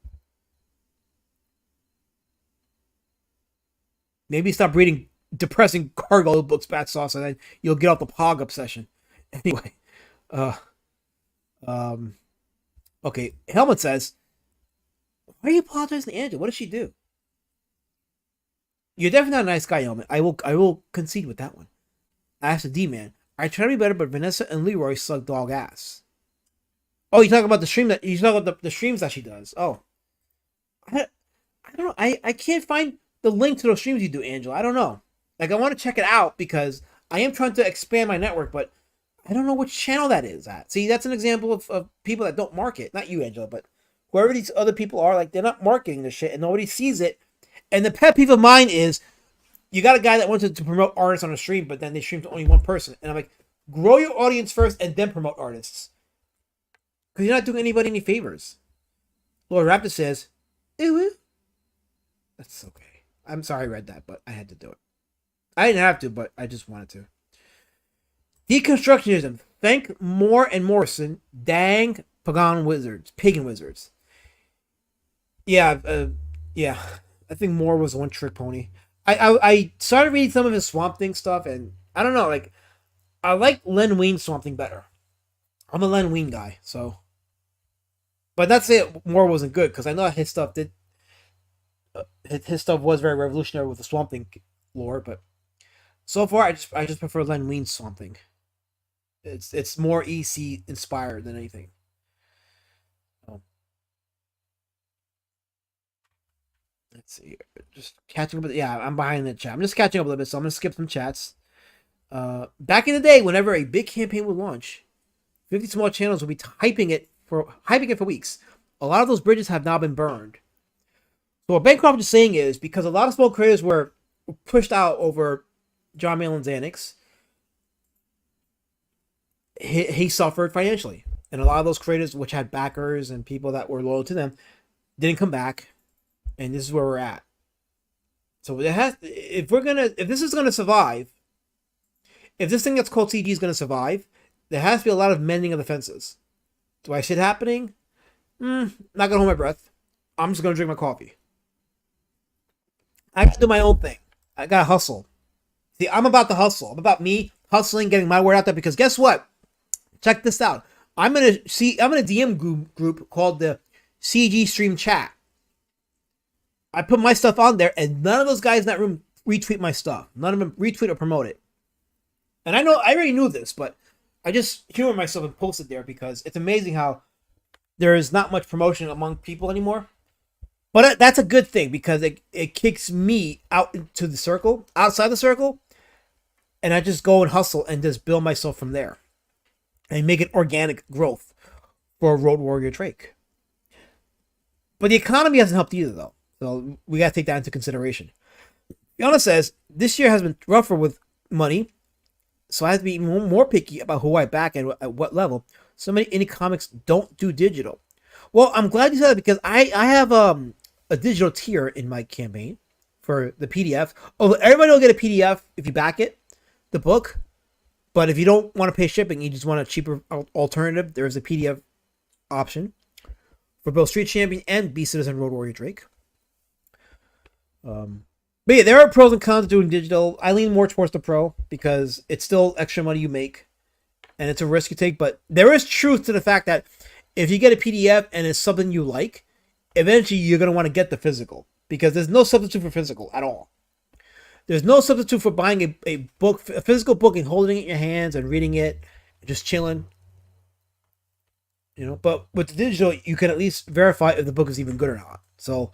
Maybe stop reading depressing cargo books, Bat Sauce, and then you'll get off the Pog obsession. Anyway, okay. Helmet says, "Why are you apologizing to Angela? What did she do?" You're definitely not a nice guy, Helmet. I will concede with that one. I asked the D-Man. I try to be better, but Vanessa and Leroy suck dog ass. Oh, you talking about the stream that you talking about the streams that she does? Oh, I don't know. I can't find the link to those streams you do, Angela. I don't know. Like, I want to check it out because I am trying to expand my network, but I don't know which channel that is at. See, that's an example of people that don't market. Not you, Angela, but whoever these other people are, like, they're not marketing this shit and nobody sees it. And the pet peeve of mine is you got a guy that wanted to promote artists on a stream, but then they stream to only one person. And I'm like, grow your audience first and then promote artists. Because you're not doing anybody any favors. Lord Raptor says, ew. That's okay. I'm sorry I read that, but I had to do it. I didn't have to, but I just wanted to. Deconstructionism. Thank Moore and Morrison. Dang pagan wizards. Yeah, yeah. I think Moore was a one-trick pony. I started reading some of his Swamp Thing stuff, and I don't know, like, I like Len Wein's Swamp Thing better. I'm a Len Wein guy, so. But not to say Moore wasn't good, because I know his stuff did. His stuff was very revolutionary with the Swamp Thing lore, but so far I just prefer Len Wein's Swamp Thing. It's more EC inspired than anything. Let's see. Just catching up. Yeah, I'm behind the chat. I'm just catching up a little bit, so I'm gonna skip some chats. Back in the day, whenever a big campaign would launch, 50 small channels would be hyping it for weeks. A lot of those bridges have now been burned. So what Bancroft is saying is because a lot of small creators were pushed out over John Malin's annex, he suffered financially, and a lot of those creators, which had backers and people that were loyal to them, didn't come back. And this is where we're at. So if this is gonna survive, if this thing that's called CG is gonna survive, there has to be a lot of mending of the fences. Do I see it happening? Not gonna hold my breath. I'm just gonna drink my coffee. I have to do my own thing. I gotta hustle. See, I'm about to hustle. I'm about me hustling, getting my word out there. Because guess what? Check this out. I'm in a DM group called the CG Stream Chat. I put my stuff on there, and none of those guys in that room retweet my stuff. None of them retweet or promote it. And I already knew this, but I just humor myself and post it there because it's amazing how there is not much promotion among people anymore. But that's a good thing because it kicks me out into the circle, outside the circle, and I just go and hustle and just build myself from there and make it organic growth for Road Warrior Drake. But the economy hasn't helped either, though. So we got to take that into consideration. Fiona says, this year has been rougher with money, so I have to be even more picky about who I back and at what level. So many indie comics don't do digital. Well, I'm glad you said that because I have a digital tier in my campaign for the PDF. Although everybody will get a PDF if you back it, the book. But if you don't want to pay shipping, you just want a cheaper alternative, there is a PDF option for both Street Champion and B Citizen Road Warrior Drake. But yeah, there are pros and cons to doing digital. I lean more towards the pro because it's still extra money you make and it's a risk you take. But there is truth to the fact that if you get a PDF and it's something you like, eventually you're going to want to get the physical because there's no substitute for physical at all. There's no substitute for buying a book, a physical book, and holding it in your hands and reading it, and just chilling. You know, but with the digital, you can at least verify if the book is even good or not. So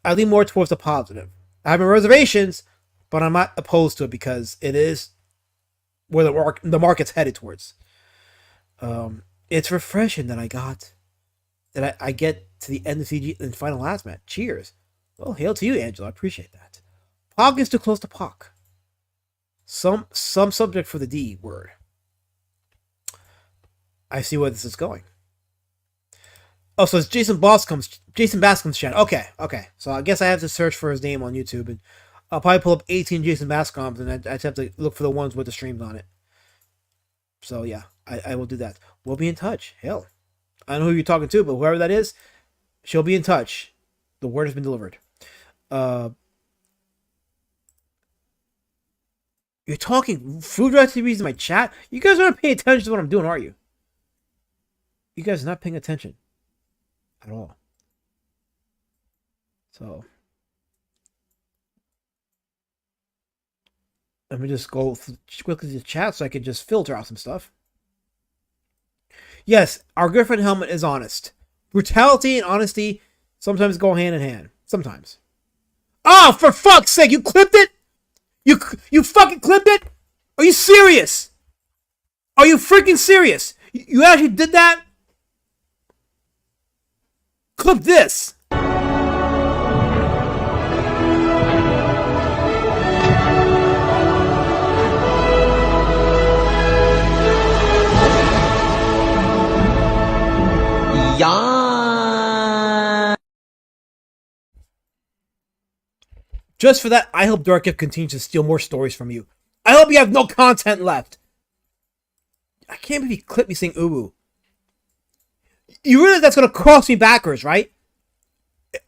I lean more towards the positive. I have my reservations, but I'm not opposed to it because it is where the market's headed towards. It's refreshing that I get to the end of CG and final last match. Cheers. Well, hail to you, Angela. I appreciate that. Pog is too close to Pock. Some subject for the D word. I see where this is going. Oh, so it's Jason Bascom's channel. Okay. So I guess I have to search for his name on YouTube, and I'll probably pull up 18 Jason Bascoms, and I just have to look for the ones with the streams on it. So yeah, I will do that. We'll be in touch. Hell, I don't know who you're talking to, but whoever that is, she'll be in touch. The word has been delivered. You're talking food recipes in my chat? You guys aren't paying attention to what I'm doing, are you? You guys are not paying attention at all. So let me just go quickly to the chat so I can just filter out some stuff. Yes, our good friend Helmet is honest. Brutality and honesty sometimes go hand in hand. Sometimes. Oh, for fuck's sake, you clipped it? You fucking clipped it? Are you serious? Are you freaking serious? You actually did that? Clip this. Yeah. Just for that, I hope Darkiff continues to steal more stories from you. I hope you have no content left. I can't believe you clipped me saying ooh. You realize that's going to cross me backwards, right?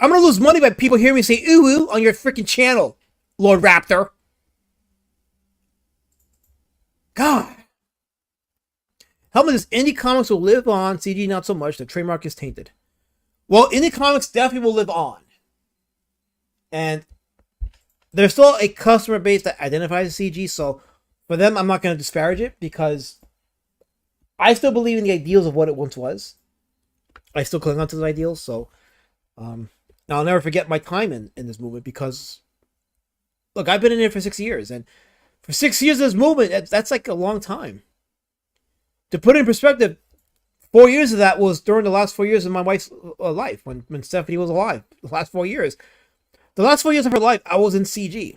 I'm going to lose money by people hearing me say ooh on your freaking channel, Lord Raptor. God. Helmet says indie comics will live on, CG not so much. The trademark is tainted. Well, indie comics definitely will live on. And there's still a customer base that identifies CG, so for them, I'm not going to disparage it because I still believe in the ideals of what it once was. I still cling on to those ideals, so I'll never forget my time in this movement because, look, I've been in it for 6 years, and for 6 years of this movement, that's like a long time. To put it in perspective, 4 years of that was during the last 4 years of my wife's life, when Stephanie was alive. The last 4 years. The last 4 years of her life, I was in CG.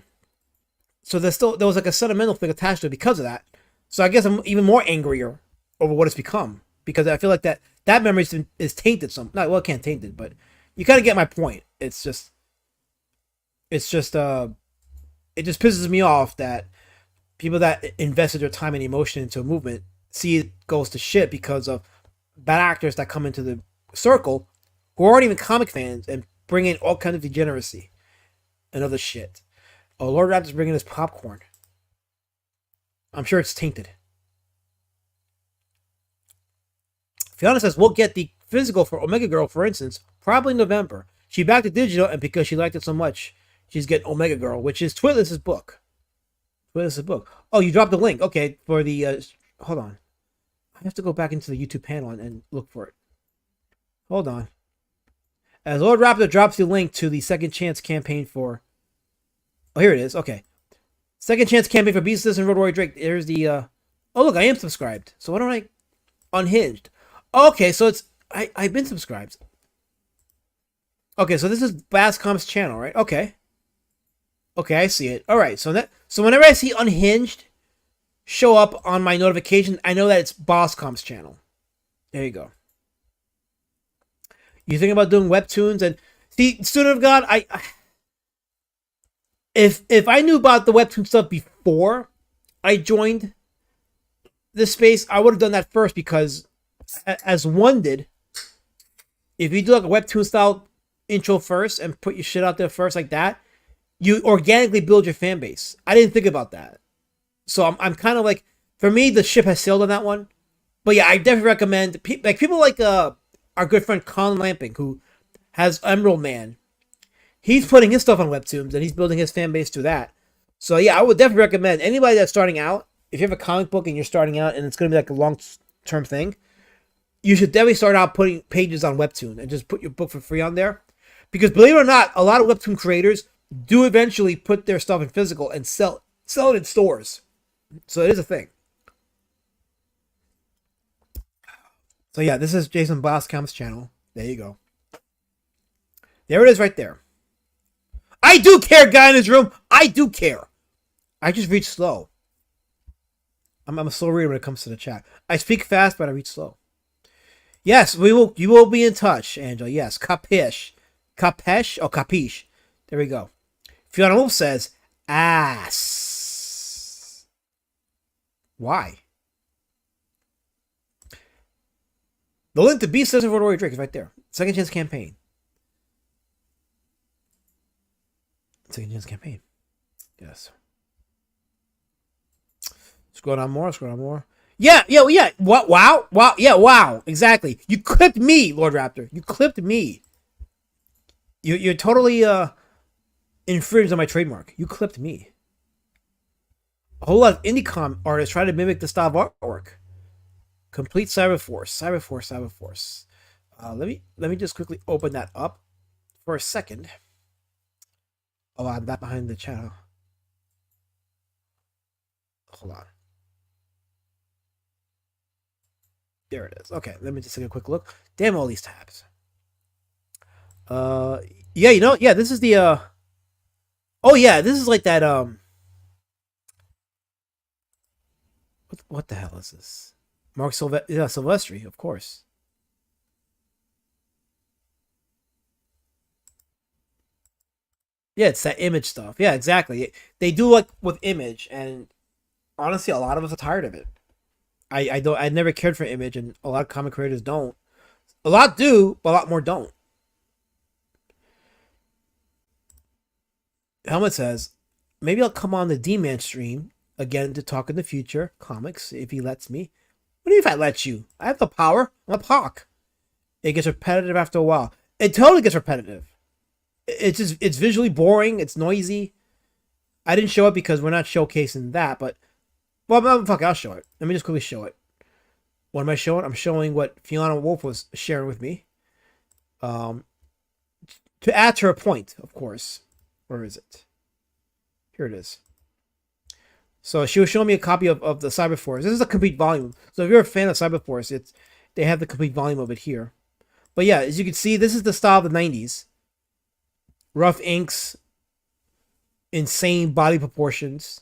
So there was like a sentimental thing attached to it because of that. So I guess I'm even more angrier over what it's become. Because I feel like that memory is tainted it can't taint it, but you kind of get my point. It just pisses me off that people that invested their time and emotion into a movement see it goes to shit because of bad actors that come into the circle who aren't even comic fans and bring in all kinds of degeneracy and other shit. Oh, Lord Raptor's bringing his popcorn. I'm sure it's tainted. Fiona says, we'll get the physical for Omega Girl, for instance, probably in November. She backed it digital, and because she liked it so much, she's getting Omega Girl, which is Twitless's book. Oh, you dropped the link. Okay, for the... hold on. I have to go back into the YouTube panel and look for it. Hold on. As Lord Raptor drops the link to the Second Chance campaign for... Oh, here it is. Okay. Second Chance campaign for Beast and Road Warrior Drake. There's the... Oh, look, I am subscribed. So why don't I... Unhinged. Okay, so it's... I've been subscribed. Okay, so this is Bascom's channel, right? Okay. Okay, I see it. Alright, so whenever I see Unhinged show up on my notification, I know that it's Bascom's channel. There you go. You think about doing webtoons and... See, Student of God, If I knew about the webtoon stuff before I joined this space, I would have done that first because, as one did, if you do like a webtoon style intro first and put your shit out there first like that, you organically build your fan base. I didn't think about that. So I'm kind of like, for me, the ship has sailed on that one. But yeah, I definitely recommend, people like our good friend Colin Lamping, who has Emerald Man. He's putting his stuff on webtoons and he's building his fan base through that. So yeah, I would definitely recommend anybody that's starting out, if you have a comic book and you're starting out and it's going to be like a long-term thing, you should definitely start out putting pages on Webtoon and just put your book for free on there. Because believe it or not, a lot of Webtoon creators do eventually put their stuff in physical and sell it in stores. So it is a thing. So yeah, this is Jason Bloskam's channel. There you go. There it is right there. I do care, guy in his room. I do care. I just read slow. I'm a slow reader when it comes to the chat. I speak fast, but I read slow. Yes, we will. You will be in touch, Angela. Yes, capish, capesh, or capiche. There we go. Fiona Wolf says ass. Why? The link to B says for Rory Drake is right there. Second chance campaign. Second chance campaign. Yes. Scroll down more. Scroll down more. Yeah. What? Wow. Wow. Yeah. Wow. Exactly. You clipped me, Lord Raptor. You clipped me. You're totally infringed on my trademark. You clipped me. A whole lot of indie artists try to mimic the style of artwork. Complete Cyberforce. Let me just quickly open that up for a second. Oh, I'm back behind the channel. Hold on. There it is. Okay, let me just take a quick look. Damn all these tabs. Yeah, this is the oh yeah, this is like that what the hell is this? Mark Silvestri, of course. Yeah, it's that image stuff. Yeah, exactly. They do like with image, and honestly, a lot of us are tired of it. I never cared for image, and a lot of comic creators don't. A lot do, but a lot more don't. Helmet says, maybe I'll come on the D-Man stream again to talk in the future comics if he lets me. What do you mean if I let you? I have the power. I'm a hawk. It gets repetitive after a while. It totally gets repetitive. It's visually boring. It's noisy. I didn't show it because we're not showcasing that, but well, fuck, I'll show it. Let me just quickly show it. What am I showing? I'm showing what Fiona Wolf was sharing with me. To add to her point, of course. Where is it? Here it is. So she was showing me a copy of the Cyberforce. This is a complete volume. So if you're a fan of Cyberforce, they have the complete volume of it here. But yeah, as you can see, this is the style of the 90s. Rough inks, insane body proportions,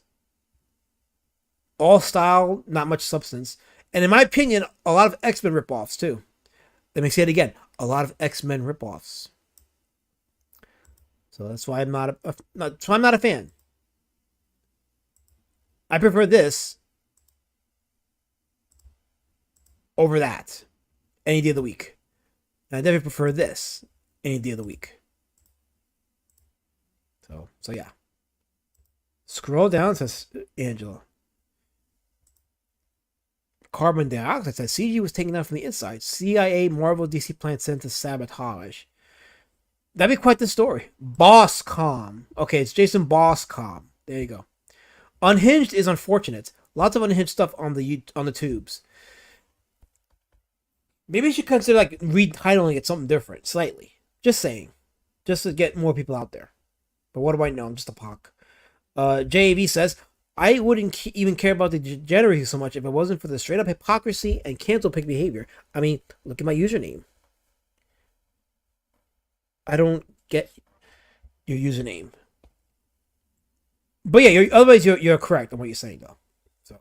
all style, not much substance. And in my opinion, a lot of X-Men ripoffs too. Let me say it again. A lot of X-Men ripoffs. So that's why I'm not a fan. I prefer this over that any day of the week. And I definitely prefer this any day of the week. So yeah. Scroll down, says Angela. Carbon dioxide says CG was taken out from the inside. CIA, Marvel, DC plan sent to sabotage. That'd be quite the story. Bosscom. Okay, it's Jason Bosscom. There you go. Unhinged is unfortunate. Lots of unhinged stuff on the tubes. Maybe you should consider like retitling it something different, slightly. Just saying, just to get more people out there. But what do I know? I'm just a pock. JAV says, I wouldn't even care about the degeneracy so much if it wasn't for the straight up hypocrisy and cancel pick behavior. I mean, look at my username. I don't get your username. But yeah, otherwise you're correct on what you're saying though. So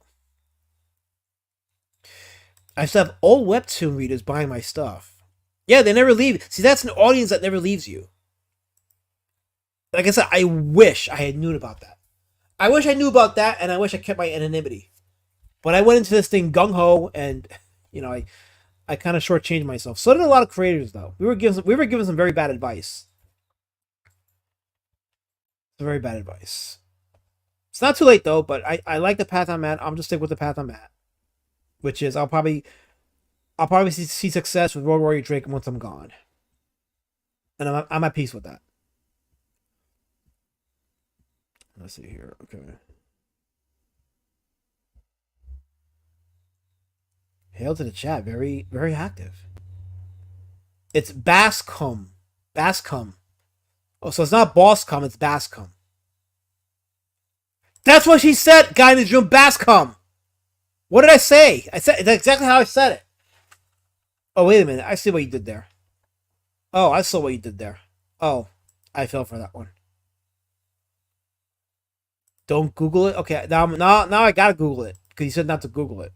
I still have old webtoon readers buying my stuff. Yeah, they never leave. See, that's an audience that never leaves you. Like I said, I wish I had known about that. I wish I knew about that, and I wish I kept my anonymity. But I went into this thing gung-ho, and I kind of shortchanged myself. So did a lot of creators, though. We were given some very bad advice. Very bad advice. It's not too late though, but I like the path I'm at. I'm just stick with the path I'm at, which is I'll probably see success with Road Warrior Drake once I'm gone, and I'm at peace with that. Let's see here. Okay. Hail to the chat. Very, very active. It's Bascom. Bascom. Oh, so it's not Bosscom, it's Bascom. That's what she said, guy in his room, Bascom. What did I say? I said that's exactly how I said it. Oh, wait a minute. I see what you did there. Oh, I saw what you did there. Oh, I fell for that one. Don't Google it? Okay, now I gotta Google it. Because you said not to Google it.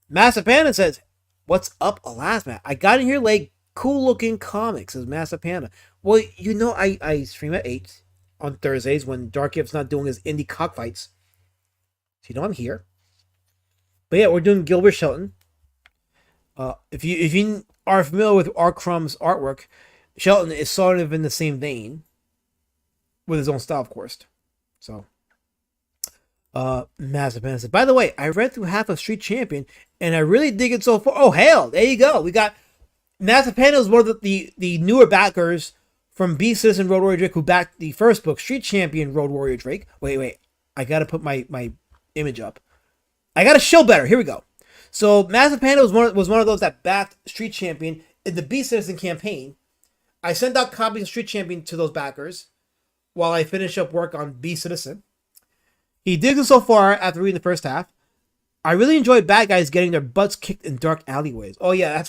Master Panda says, "What's up, Elasmat? I got in here like cool looking comics," says Master Panda. Well, you know, I stream at 8 on Thursdays when Dark Gift's not doing his indie cockfights. So you know I'm here. But yeah, we're doing Gilbert Shelton. If you are familiar with R. Crumb's artwork, Shelton is sort of in the same vein, with his own style, of course. So, Massive Panda. By the way, I read through half of Street Champion, and I really dig it so far. Oh, hell, there you go. We got Massive Panda is one of the newer backers from B Citizen Road Warrior Drake, who backed the first book, Street Champion Road Warrior Drake. Wait. I got to put my image up. I got to show better. Here we go. So Massive Panda was one of those that backed Street Champion in the B Citizen campaign. I sent out copies of Street Champion to those backers while I finish up work on B Citizen. He digs it so far after reading the first half. I really enjoyed bad guys getting their butts kicked in dark alleyways. Oh yeah,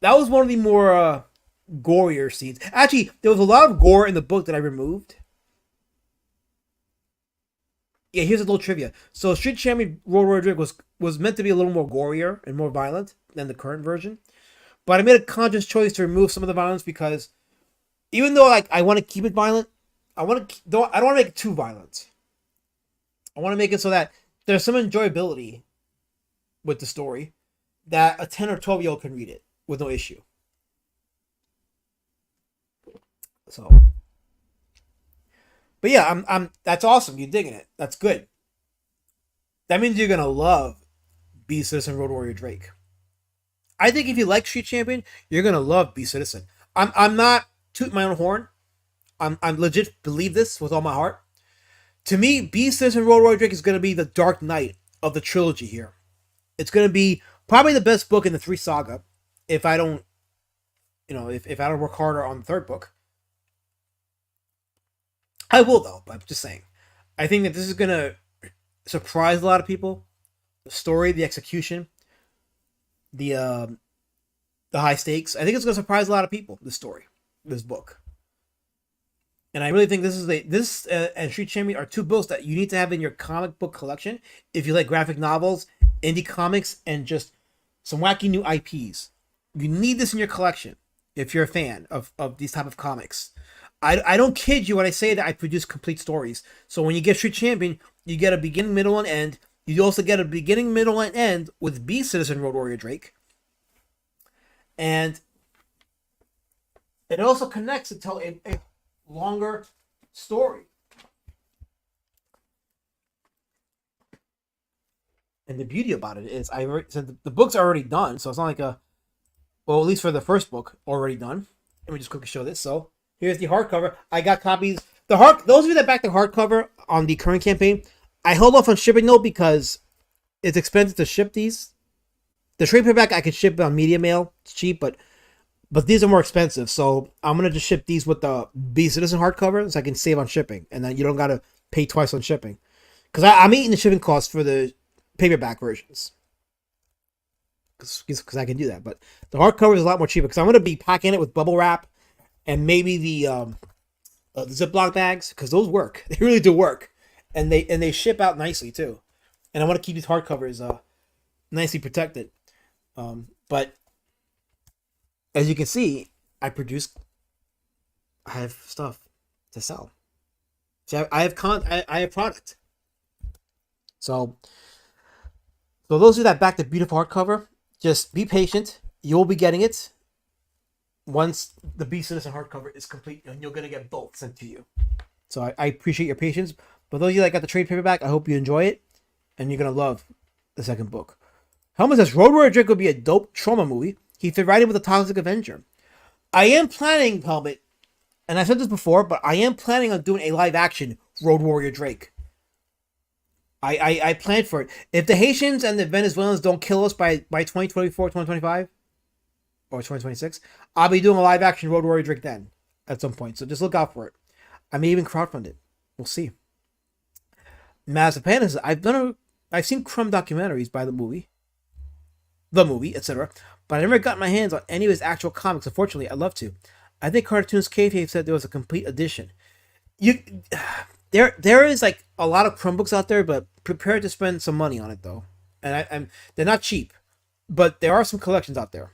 that was one of the more gorier scenes. Actually, there was a lot of gore in the book that I removed. Yeah, here's a little trivia. So Street Champion Road Warrior Drake was meant to be a little more gorier and more violent than the current version. But I made a conscious choice to remove some of the violence because even though like I want to keep it violent, I don't want to make it too violent. I want to make it so that there's some enjoyability with the story that a 10 or 12-year-old can read it with no issue. So, but yeah, I'm that's awesome. You're digging it. That's good. That means you're gonna love B Citizen Road Warrior Drake. I think if you like Street Champion, you're gonna love B Citizen. I'm not tooting my own horn. I'm legit believe this with all my heart. To me, B Citizen Road Warrior Drake is gonna be the Dark Knight of the trilogy here. It's gonna be probably the best book in the 3 saga. If I don't, if I don't work harder on the 3rd book. I will though, but I'm just saying. I think that this is gonna surprise a lot of people. The story, the execution, the high stakes. I think it's gonna surprise a lot of people. This story, this book, and I really think this and Street Champion are 2 books that you need to have in your comic book collection if you like graphic novels, indie comics, and just some wacky new IPs. You need this in your collection if you're a fan of these type of comics. I don't kid you when I say that I produce complete stories. So when you get Street Champion, you get a beginning, middle, and end. You also get a beginning, middle, and end with B Citizen Road Warrior Drake. And it also connects to tell a longer story. And the beauty about it is, the book's already done, so it's not like at least for the first book, already done. Let me just quickly show this. So here's the hardcover. I got copies. Those of you that back the hardcover on the current campaign, I held off on shipping though because it's expensive to ship these. The trade paperback I could ship on media mail. It's cheap, but these are more expensive. So I'm gonna just ship these with the B Citizen hardcover so I can save on shipping, and then you don't gotta pay twice on shipping. Because I'm eating the shipping costs for the paperback versions. Because I can do that, but the hardcover is a lot more cheaper because I'm gonna be packing it with bubble wrap and maybe the Ziploc bags because those work. They really do work, and they ship out nicely too. And I want to keep these hardcovers nicely protected. But as you can see, I have stuff to sell. So I have product. So those of you that back the beautiful hardcover, just be patient. You'll be getting it once the B Citizen hardcover is complete, and you're gonna get both sent to you. So I appreciate your patience. But those of you that got the trade paperback, I hope you enjoy it, and you're gonna love the second book. Helmet says Road Warrior Drake will be a dope trauma movie. He fit right in with the Toxic Avenger. I am planning, Helmet, and I said this before, but I am planning on doing a live action Road Warrior Drake. I planned for it. If the Haitians and the Venezuelans don't kill us by 2024, 2025, or 2026, I'll be doing a live action Road Warrior Drake then at some point. So just look out for it. I may even crowdfund it. We'll see. Massive Panda says, I've seen Crumb documentaries by the movie. the movie, etc. But I never got my hands on any of his actual comics. Unfortunately, I'd love to. I think Cartoons Kayfabe said there was a complete edition. You, there is like a lot of Chromebooks out there, but prepare to spend some money on it though. And I'm they're not cheap, but there are some collections out there.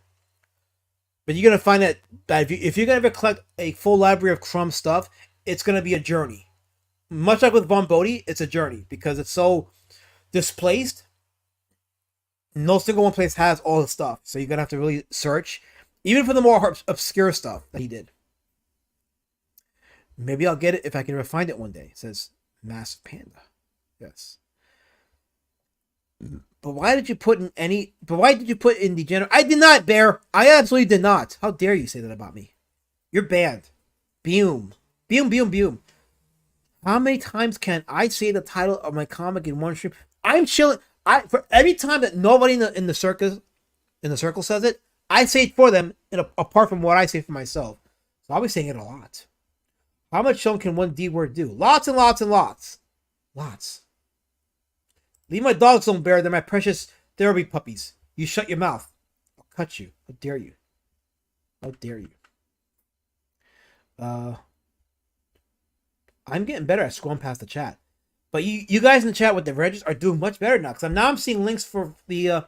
But you're gonna find that if you're gonna ever collect a full library of Crumb stuff, it's gonna be a journey. Much like with Von Bodie, it's a journey because it's so displaced. No single one place has all the stuff, so you're gonna have to really search, even for the more obscure stuff that he did. Maybe I'll get it if I can ever find it one day. It says Massive Panda. Yes. But why did you put in any? But why did you put in the general? I did not, Bear. I absolutely did not. How dare you say that about me? You're banned. Boom. Boom, boom, boom. How many times can I say the title of my comic in one stream? I'm chilling. For every time that nobody in the circle says it, I say it for them. Apart from what I say for myself, so I'll be saying it a lot. How much show can one D word do? Lots and lots and lots, lots. Leave my dogs alone, Bear. They're my precious therapy puppies. You shut your mouth. I'll cut you. How dare you? How dare you? I'm getting better at scrolling past the chat. But you guys in the chat with the Regis are doing much better now. Because now I'm seeing links for the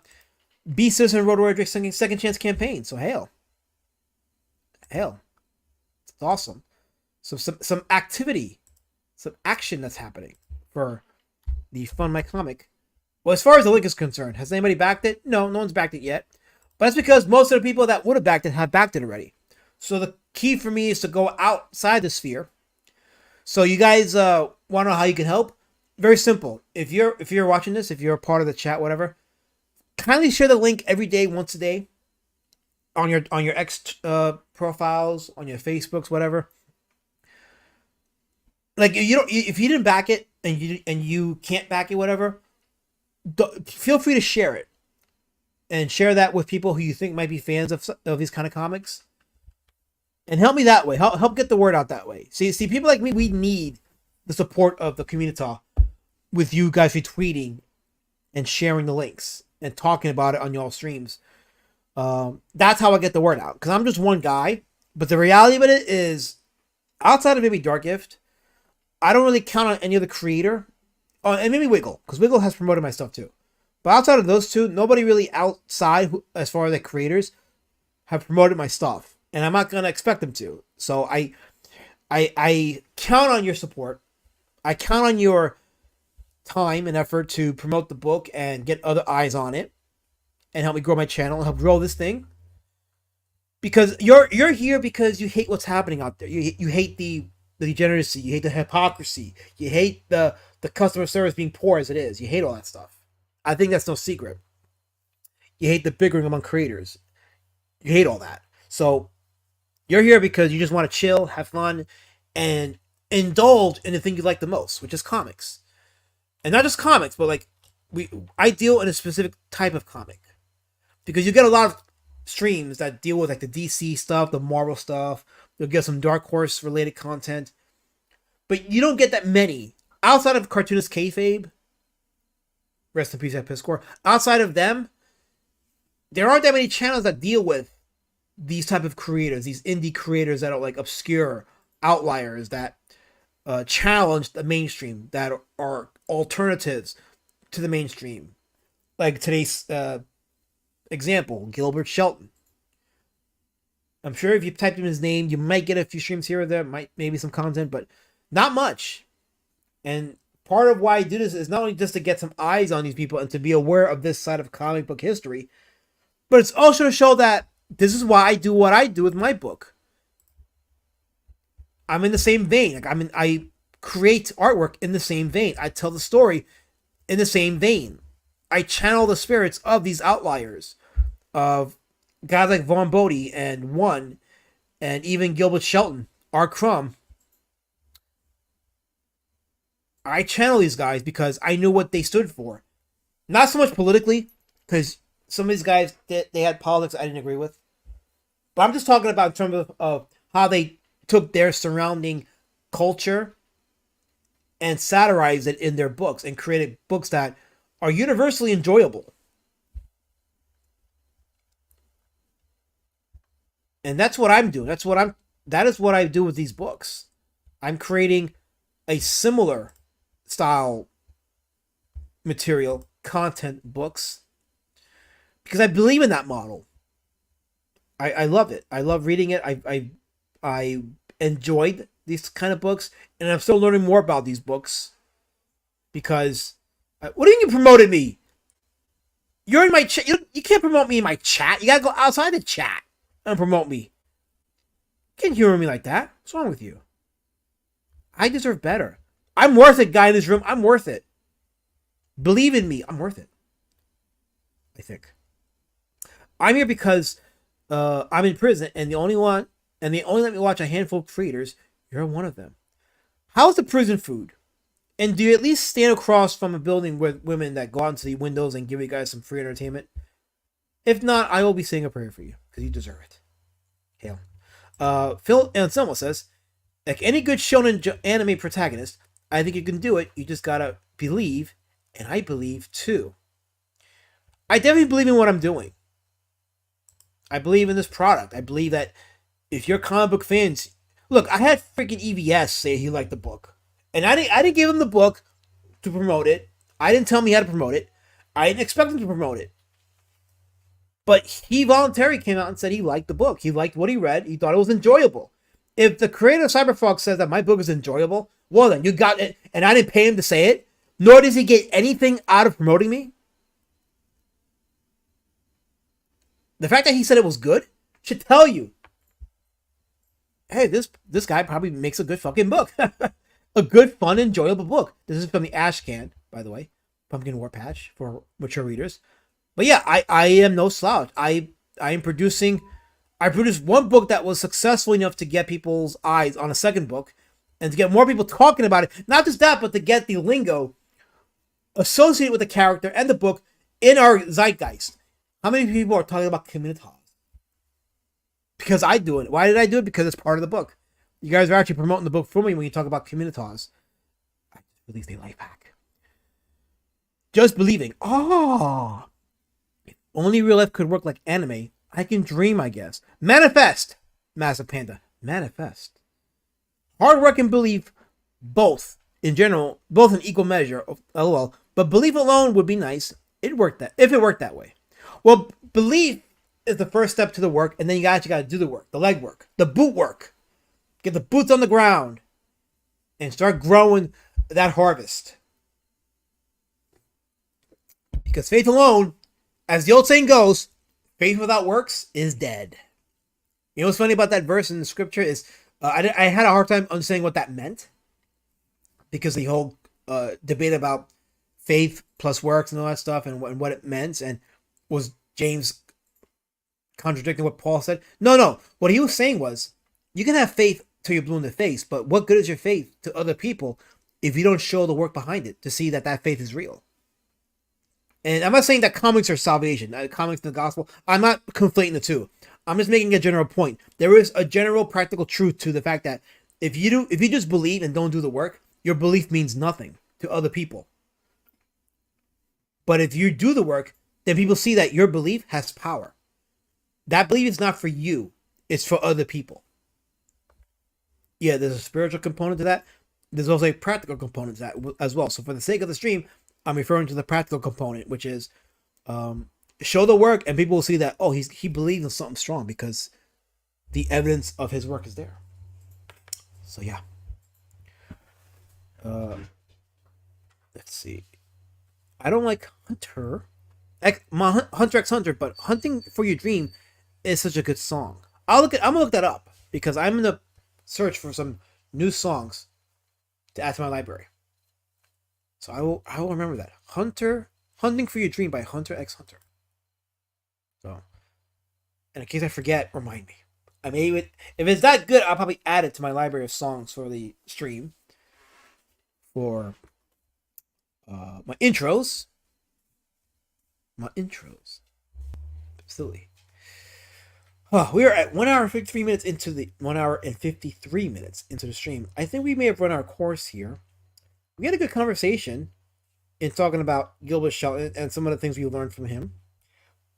B Citizen Road Warrior Drake Second Chance campaign. So hail. Hail. It's awesome. So some activity. Some action that's happening for the Fund My Comic. Well, as far as the link is concerned, has anybody backed it? No, no one's backed it yet. But that's because most of the people that would have backed it have backed it already. So the key for me is to go outside the sphere. So you guys want to know how you can help? Very simple. If you're watching this, if you're a part of the chat, whatever, kindly share the link every day, once a day, on your X profiles, on your Facebooks, whatever. Like if you didn't back it and you can't back it, whatever, feel free to share it and share that with people who you think might be fans of these kind of comics. And help me that way. Help get the word out that way. See, people like me, we need the support of the community with you guys retweeting and sharing the links and talking about it on y'all streams. That's how I get the word out. Because I'm just one guy. But the reality of it is, outside of maybe Dark Gift, I don't really count on any other creator. And maybe Wiggle. Because Wiggle has promoted my stuff too. But outside of those two, nobody really outside, as far as the creators, have promoted my stuff. And I'm not going to expect them to. So I count on your support. I count on your time and effort to promote the book and get other eyes on it and help me grow my channel and help grow this thing. Because you're here because you hate what's happening out there. You hate the degeneracy. You hate the hypocrisy. You hate the customer service being poor as it is. You hate all that stuff. I think that's no secret. You hate the bickering among creators. You hate all that. So you're here because you just want to chill, have fun, and indulge in the thing you like the most, which is comics. And not just comics, but like I deal in a specific type of comic. Because you get a lot of streams that deal with like the DC stuff, the Marvel stuff. You'll get some Dark Horse related content. But you don't get that many. Outside of Cartoonist Kayfabe, rest in peace at Piscor, outside of them, there aren't that many channels that deal with these type of creators, these indie creators that are like obscure outliers that challenge the mainstream, that are alternatives to the mainstream. Like today's example, Gilbert Shelton. I'm sure if you typed in his name, you might get a few streams here or there, maybe some content, but not much. And part of why I do this is not only just to get some eyes on these people and to be aware of this side of comic book history, but it's also to show that this is why I do what I do with my book. I'm in the same vein. Like I create artwork in the same vein. I tell the story in the same vein. I channel the spirits of these outliers, of guys like Von Bodie and One, and even Gilbert Shelton, R. Crumb. I channel these guys because I knew what they stood for. Not so much politically, because some of these guys, they had politics I didn't agree with. But I'm just talking about in terms of how they took their surrounding culture and satirized it in their books and created books that are universally enjoyable. And that's what I'm doing. That is what I do with these books. I'm creating a similar style material, content books, because I believe in that model. I love it. I love reading it. I enjoyed these kind of books, and I'm still learning more about these books because what do you mean you promoted me? You're in my chat. You can't promote me in my chat. You gotta go outside the chat and promote me. You can't humor me like that. What's wrong with you? I deserve better. I'm worth it, guy in this room. I'm worth it. Believe in me. I'm worth it. I think. I'm here because I'm in prison, and they only let me watch a handful of creators. You're one of them. How's the prison food? And do you at least stand across from a building with women that go out into the windows and give you guys some free entertainment? If not, I will be saying a prayer for you because you deserve it. Hail. Phil Anselmo says, like any good shonen anime protagonist, I think you can do it. You just gotta believe, and I believe too. I definitely believe in what I'm doing. I believe in this product. I believe that if you're comic book fans, look, I had freaking EVS say he liked the book, and I didn't give him the book to promote it. I didn't tell him he had to promote it. I didn't expect him to promote it. But he voluntarily came out and said he liked the book. He liked what he read. He thought it was enjoyable. If the creator of Cyberfox says that my book is enjoyable, well then, you got it, and I didn't pay him to say it, nor does he get anything out of promoting me. The fact that he said it was good should tell you, hey, this guy probably makes a good fucking book. A good, fun, enjoyable book. This is from the Ash Can, by the way. Pumpkin War Patch for mature readers. But yeah, I am no slouch. I produced one book that was successful enough to get people's eyes on a second book and to get more people talking about it. Not just that, but to get the lingo associated with the character and the book in our zeitgeist. How many people are talking about Communitas? Because I do it. Why did I do it? Because it's part of the book. You guys are actually promoting the book for me when you talk about Communitas. I just released a life hack. Just believing. Oh, if only real life could work like anime, I can dream, I guess. Manifest! Massive Panda. Manifest. Hard work and belief, both, in general, both in equal measure. LOL. But belief alone would be nice. If it worked that way. Well, belief is the first step to the work, and then you actually got to do the work, the leg work, the boot work. Get the boots on the ground and start growing that harvest. Because faith alone, as the old saying goes, faith without works is dead. You know what's funny about that verse in the scripture is I had a hard time understanding what that meant, because the whole debate about faith plus works and all that stuff and what it meant, and was James contradicting what Paul said? No. What he was saying was, you can have faith till you're blue in the face, but what good is your faith to other people if you don't show the work behind it to see that faith is real? And I'm not saying that comics are salvation, comics and the gospel. I'm not conflating the two. I'm just making a general point. There is a general practical truth to the fact that if you just believe and don't do the work, your belief means nothing to other people. But if you do the work, then people see that your belief has power. That belief is not for you, it's for other people. Yeah, there's a spiritual component to that. There's also a practical component to that as well. So for the sake of the stream, I'm referring to the practical component, which is show the work, and people will see that, oh, he believes in something strong because the evidence of his work is there. So yeah. Let's see. I don't like Hunter x Hunter, but Hunting for Your Dream is such a good song. I'm gonna look that up because I'm gonna search for some new songs to add to my library. So I will remember that. Hunting for Your Dream by Hunter x Hunter. So, and in case I forget, remind me. I mean, if it's that good, I'll probably add it to my library of songs for the stream. For my intros. Silly. Oh, we are at 1 hour and 53 minutes into the 1 hour and 53 minutes into the stream. I think we may have run our course here. We had a good conversation in talking about Gilbert Shelton and some of the things we learned from him,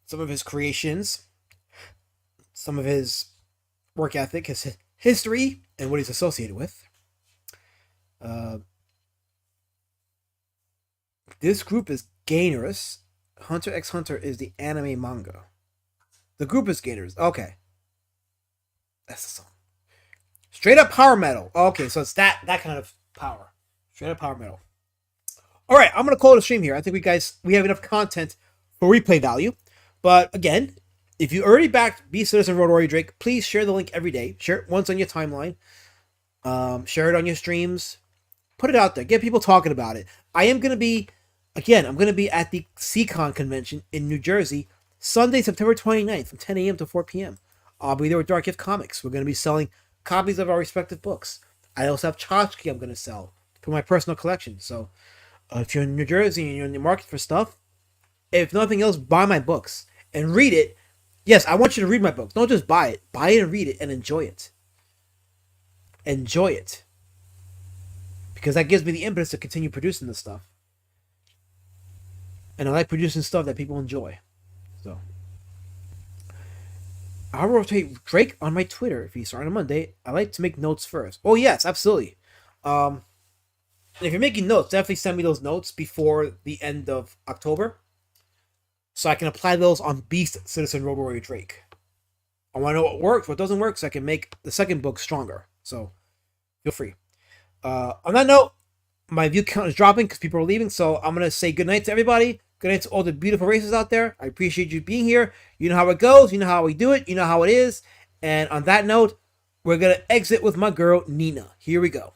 some of his creations, some of his work ethic, his history, and what he's associated with. This group is Gainers. Hunter x Hunter is the anime manga. The group is Gainers. Okay. That's the song. Straight up power metal. Okay, so it's that kind of power. Straight up power metal. All right, I'm gonna call it a stream here. I think we have enough content for replay value. But again, if you already backed Be Citizen Road Warrior Drake, please share the link every day. Share it once on your timeline. Share it on your streams. Put it out there. Get people talking about it. I'm gonna be at the CCon convention in New Jersey, Sunday, September 29th from 10 a.m. to 4 p.m. I'll be there with Dark Gift Comics. We're gonna be selling copies of our respective books. I also have tchotchke I'm gonna sell for my personal collection. So if you're in New Jersey and you're in the market for stuff, if nothing else, buy my books and read it. Yes, I want you to read my books. Don't just buy it. Buy it and read it and enjoy it. Enjoy it. Because that gives me the impetus to continue producing this stuff. And I like producing stuff that people enjoy. So I'll rotate Drake on my Twitter if you start on a Monday. I like to make notes first. Oh yes, absolutely. If you're making notes, definitely send me those notes before the end of October, so I can apply those on Beast Citizen Road Warrior Drake. I want to know what works, what doesn't work, so I can make the second book stronger. So feel free. On that note, my view count is dropping because people are leaving, so I'm gonna say good night to everybody. Good night to all the beautiful races out there. I appreciate you being here. You know how it goes. You know how we do it. You know how it is. And on that note, we're gonna exit with my girl Nina. Here we go.